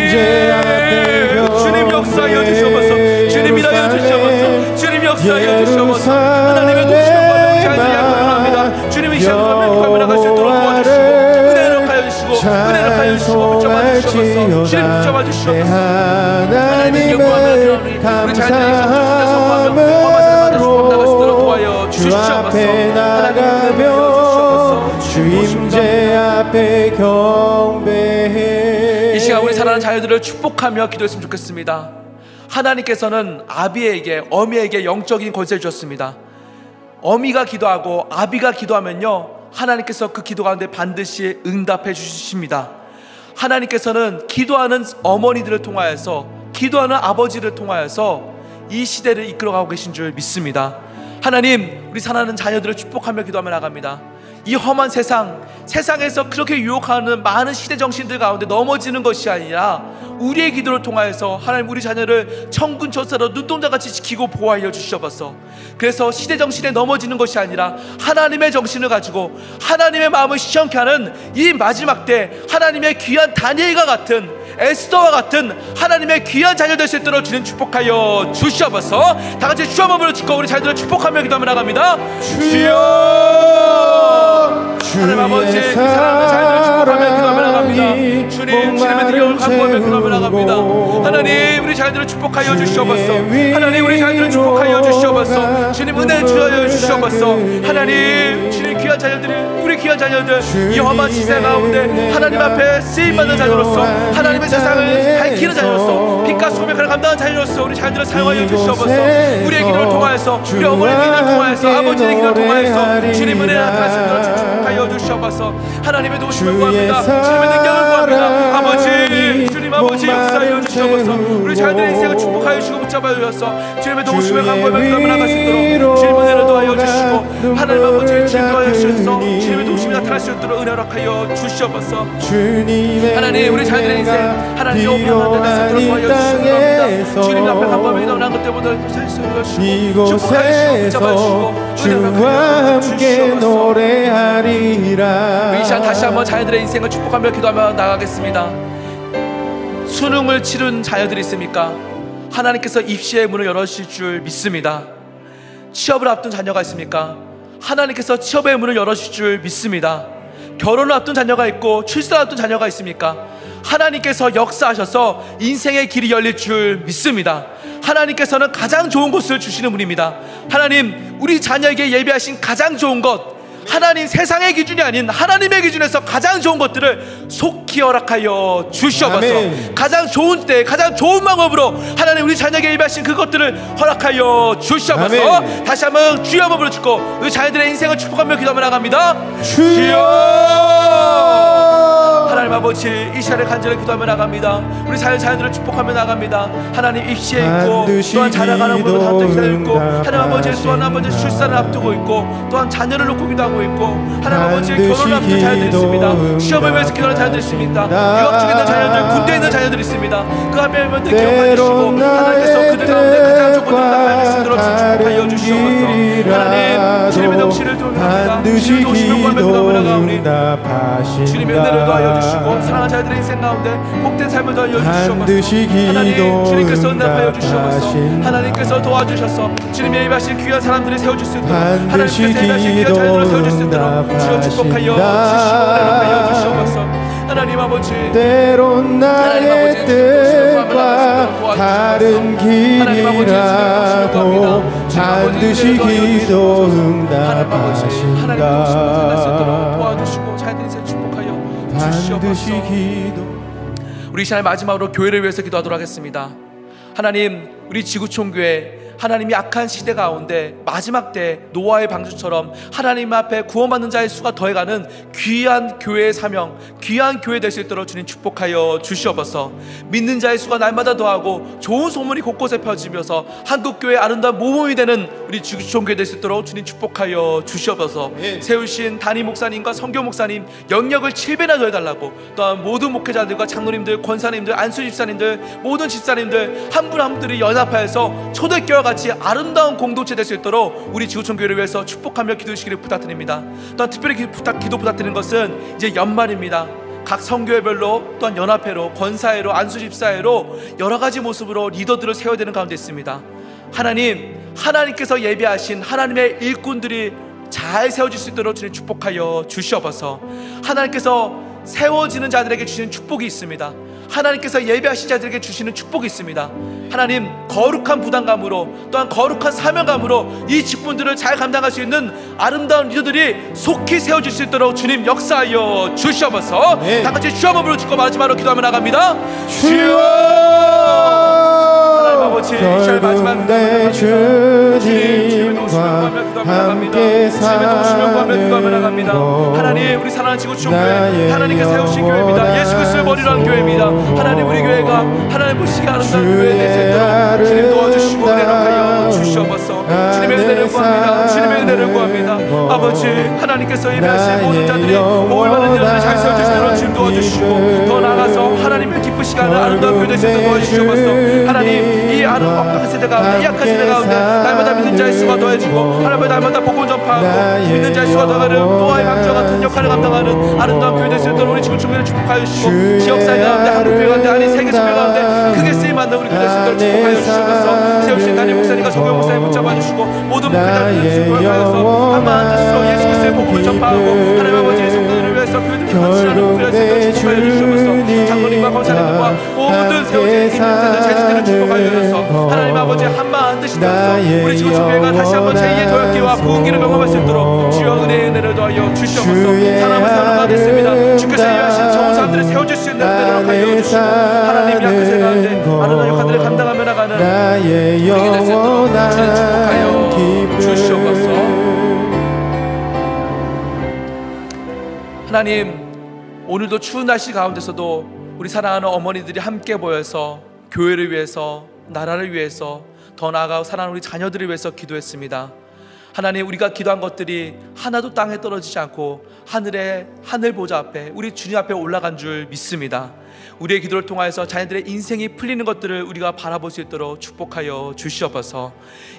역사하여 주시옵소서. 주님 일하여 주시옵소서. 주님 역사하여 주시옵소서. 하나님의 도우심을 받는 자녀들이 약합니다. 주님이 시험을 가며 나갈 수 있도록 도와주시고 은혜로 하여 주시고 은혜로 하여 주시고 붙잡아 주시옵소서. 주님 붙잡아 주시옵소서. 하나님의 영광을 우리 자녀들이 선포하며 험한 세대 나갈 수 있도록 도와여 주시옵소서. 하나님 주임제 앞에 경배해 사랑하는 자녀들을 축복하며 기도했으면 좋겠습니다. 하나님께서는 아비에게, 어미에게 영적인 권세를 주셨습니다. 어미가 기도하고 아비가 기도하면요, 하나님께서 그 기도 가운데 반드시 응답해 주십니다. 하나님께서는 기도하는 어머니들을 통하여서, 기도하는 아버지를 통하여서 이 시대를 이끌어가고 계신 줄 믿습니다. 하나님, 우리 사랑하는 자녀들을 축복하며 기도하며 나갑니다. 이 험한 세상에서 그렇게 유혹하는 많은 시대 정신들 가운데 넘어지는 것이 아니라 우리의 기도를 통하여서 하나님, 우리 자녀를 천군 천사로 눈동자같이 지키고 보호하여 주시옵소서. 그래서 시대 정신에 넘어지는 것이 아니라 하나님의 정신을 가지고 하나님의 마음을 시원케 하는 이 마지막 때 하나님의 귀한 다니엘과 같은, 에스더와 같은 하나님의 귀한 자녀 될 수 있도록 주님 축복하여 주시옵소서. 다 같이 주여 몸으로 짓고 우리 자녀들을 축복하며 기도하며 나갑니다. 주여, 하나님 아버지, 사랑하는 자녀들을 축복하며 기도하며 나갑니다. 주님, 주님의 능력을 간구하며 기도하며 나갑니다. 하나님, 우리 자녀들을 축복하여 주시옵소서. 하나님, 우리 자녀들을 축복하여 주시옵소서. 주님, 은혜 주여 주시옵소서. 하나님, 주님, 귀한 자녀들이, 우리 귀한 자녀들, 이 험한 시세 가운데 하나님 앞에 쓰임받는 자녀로서, 하나님의 세상을 밝히는 자녀로서, 빛과 소금의 칼을 감당하는 자녀로서 우리 자녀들을 사용하여 주시옵소서. 우리의 기도를 통하여서, 우리 어머니의 기도를 통하여서, 아버지의 기도를 통하여서 주님 은혜 나타나시도록 축복하여 주시옵소서. 하나님의 도우심을 구합니다. 주님의 능력을 구합니다. 아버지, 주님 아버지 역사하여 주시옵소서. 우리 자녀들의 인생을 축복하여 주시고 붙잡아 주셔서 주님의 도우심을 간구하며 기도하며 나갈 수 있도록 주님 은혜를 도하여 주시고, 하나님 아버지 주님 도하여 주셔서 주님의 도우심이 나타날 수 있도록 은혜를 허락하여 주시옵소서. 하나님, 우리 자녀들의 인생 하나님의 오픈한 데서 도와여 주시기 바랍니다. 주님 앞에 간구하며 기도하는 것 때보다 살수 있으시고 축복하여 주시고 주와 함께 노래하리라. 이 시간 다시 한번 자녀들의 인생을 축복하며 기도하며 나가겠습니다. 수능을 치른 자녀들이 있습니까? 하나님께서 입시의 문을 열어주실 줄 믿습니다. 취업을 앞둔 자녀가 있습니까? 하나님께서 취업의 문을 열어주실 줄 믿습니다. 결혼을 앞둔 자녀가 있고 출산을 앞둔 자녀가 있습니까? 하나님께서 역사하셔서 인생의 길이 열릴 줄 믿습니다. 하나님께서는 가장 좋은 것을 주시는 분입니다. 하나님, 우리 자녀에게 예비하신 가장 좋은 것, 하나님 세상의 기준이 아닌 하나님의 기준에서 가장 좋은 것들을 속히 허락하여 주시옵소서. 가장 좋은 때, 가장 좋은 방법으로 하나님 우리 자녀에게 예비하신 그것들을 허락하여 주시옵소서. 다시 한번 주여 몸으로 짓고 우리 자녀들의 인생을 축복하며 기도하며 나갑니다. 주여, 하나님 아버지, 이 시간에 간절히 기도하며 나갑니다. 우리 자녀들을 축복하며 나갑니다. 하나님, 입시에 있고 또한 자라가는 분들 앞두고 있고, 하나님 아버지 또한 아버지 출산을 앞두고 있고, 또한 자녀를 놓고 기도하고 있고, 하나님 아버지 결혼을 앞둔 자녀들이 있습니다. 시험을 위해서 기도하는 자녀들이 있습니다. 유학 중에 있는 자녀들, 군대에 있는 자녀들이 있습니다. 그 앞에 면들 기억하여 주시고, 하나님께서 그들 가운데 가장 좋은 것들을 나타낼 수 있도록 축복하여 주시옵소서. 하나님, 주님의 정신을 도움합니다. 주님의 도우심을 구하며 기도하며 나가오니 주님의 은혜를 더하여 주시고, 사랑하는 자녀들의 인생 가운데 복된 삶을 더하여 주시옵소서. 하나님, 주님께서 응답하여 주시옵소서. 하나님께서 도와주셔서 주님의 예비하신 귀한 사람들이 세워줄 수 있도록, 하나님께서 예비하신 귀한 자녀들을 세워줄 수 있도록 주여 축복하여 주시옵소서. 하나님 아버지, 때론 나의 뜻과 다른 길이라도 반드시 기도 응답하신다. 도와주시고 자녀들 인생 축복하여 반드시 주시옵소서. 기도. 우리 시간에 마지막으로 교회를 위해서 기도하도록 하겠습니다. 하나님, 우리 지구촌교회, 하나님이 악한 시대 가운데 마지막 때 노아의 방주처럼 하나님 앞에 구원받는 자의 수가 더해가는 귀한 교회의 사명, 귀한 교회 될 수 있도록 주님 축복하여 주시옵소서. 믿는 자의 수가 날마다 더하고 좋은 소문이 곳곳에 펴지면서 한국교회의 아름다운 모범이 되는 우리 지구촌교회 될 수 있도록 주님 축복하여 주시옵소서. 세우신 담임 목사님과 선교 목사님 영역을 7배나 더해달라고, 또한 모든 목회자들과 장로님들, 권사님들, 안수 집사님들, 모든 집사님들 한 분 한 분들이 연합하여서 초대교회와 같이 아름다운 공동체 될 수 있도록 우리 지구촌교회를 위해서 축복하며 기도해 주시기를 부탁드립니다. 또한 특별히 기도 부탁드리는 것은 이제 연말입니다. 각 선교회별로, 또한 연합회로, 권사회로, 안수집사회로 여러 가지 모습으로 리더들을 세워야 되는 가운데 있습니다. 하나님, 하나님께서 예비하신 하나님의 일꾼들이 잘 세워질 수 있도록 주님 축복하여 주시옵소서. 하나님께서 세워지는 자들에게 주시는 축복이 있습니다. 하나님께서 예배하신 자들에게 주시는 축복이 있습니다. 하나님 거룩한 부담감으로 또한 거룩한 사명감으로 이 직분들을 잘 감당할 수 있는 아름다운 리더들이 속히 세워질 수 있도록 주님 역사하여 주시옵소서. 네. 다 같이 주 한번 부르짖고 말하지마로 기도하며 나갑니다. 주여 아버지, 결국 내 주님과 함께 사는 것 하나님, 우리 사랑하는 지구촌교회 하나님께 세우신 교회입니다. 예수 그리스도의 머리라는 교회입니다. 하나님, 우리 교회가 하나님 보시기 아름다운 교회에 되도록 주님 도와주시고 은혜롭하여 주시옵소서. 주님의 은혜를 구합니다. 주님의 은혜를 구합니다. 아버지, 하나님께서 예배하신 모든 자들이 모을받은 자들을 잘 세워주시도록 주님 도와주시고 더 나아가서 하나님의 기쁘시기 하는 아름다운 교회 되시도록 도와주시옵소서. 하나님, 이 악한 세대 가운데, 이 약한 세대 가운데 날마다 믿는 자의 수가 더해지고 하나님 날마다 복음 전파하고 믿는 자의 수가 더하는 노아의 방주와 같은 역할을 감당하는 아름다운 교회 될 수 있도록 우리 지구촌교회를 축복하여 주시고 지역사회 가운데, 한국교회 가운데, 아니 세계선교 가운데 크게 쓰임받는 우리 교회 될 수 있도록 축복하여 주시옵소서. 세우신 담임 목사님과 정경 목사님 붙잡아 주시고 모든 목회자들을 축복하여서 한마음 뜻으로 예수 그리스도의 복음을 전파하고 하나님 아버지의 성도들을 위해서 교회들을 건축하는 우리 될 수 있도록 축복하여 주시옵소서. 장로님과 권사님과 모든 세워진 있는 자들 재직들을 축복하여 주셔서 하나님 아버지 한마음 뜻이 되어서 우리 지구촌교회가 다시 한번 제2의 도약기와 부흥기를 경험할 수 있도록 주여 은혜를 더하여 주시옵소서. 사람을 세우는 바 됐습니다. 주께서 일하신 좋은 사람들을 세워줄 수 있는 은혜를 하여 주시고 하나님 약한 세 가운데 아름다운 역할들을 감당하며 나가는 우리에게 될 수 있도록 주님 축복하여 주시옵소서. 하나님, 오늘도 추운 날씨 가운데서도 우리 사랑하는 어머니들이 함께 모여서 교회를 위해서, 나라를 위해서, 더 나아가 사랑하는 우리 자녀들을 위해서 기도했습니다. 하나님, 우리가 기도한 것들이 하나도 땅에 떨어지지 않고 하늘 보좌 앞에 우리 주님 앞에 올라간 줄 믿습니다. 우리의 기도를 통하여서 자녀들의 인생이 풀리는 것들을 우리가 바라볼 수 있도록 축복하여 주시옵소서.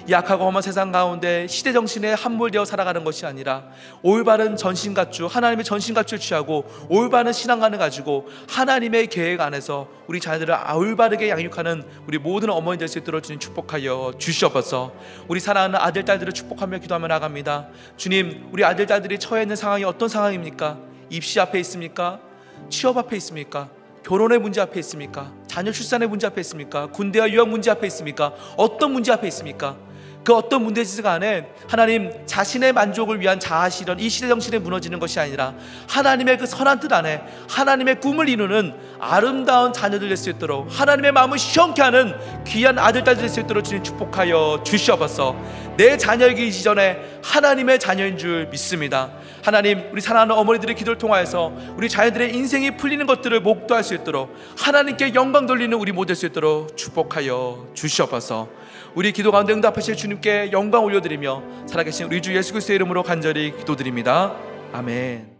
약하고 험한 세상 가운데 시대정신에 함몰되어 살아가는 것이 아니라 올바른 전신갑주, 하나님의 전신갑주를 취하고 올바른 신앙관을 가지고 하나님의 계획 안에서 우리 자녀들을 올바르게 양육하는 우리 모든 어머니 될 수 있도록 주님 축복하여 주시옵소서. 우리 사랑하는 아들, 딸들을 축복하며 기도하며 나갑니다. 주님, 우리 아들, 딸들이 처해 있는 상황이 어떤 상황입니까? 입시 앞에 있습니까? 취업 앞에 있습니까? 결혼의 문제 앞에 있습니까? 자녀 출산의 문제 앞에 있습니까? 군대와 유학 문제 앞에 있습니까? 어떤 문제 앞에 있습니까? 그 어떤 문제지 간에 하나님 자신의 만족을 위한 자아실현, 이 시대 정신에 무너지는 것이 아니라 하나님의 그 선한 뜻 안에 하나님의 꿈을 이루는 아름다운 자녀들 될 수 있도록 하나님의 마음을 시원케 하는 귀한 아들, 딸들 될 수 있도록 주님 축복하여 주시옵소서. 내 자녀이기 이전에 하나님의 자녀인 줄 믿습니다. 하나님, 우리 사랑하는 어머니들의 기도를 통하여서 우리 자녀들의 인생이 풀리는 것들을 목도할 수 있도록 하나님께 영광 돌리는 우리 모두 될 수 있도록 축복하여 주시옵소서. 우리 기도 가운데 응답하실 주님께 영광 올려드리며 살아계신 우리 주 예수 그리스도의 이름으로 간절히 기도드립니다. 아멘.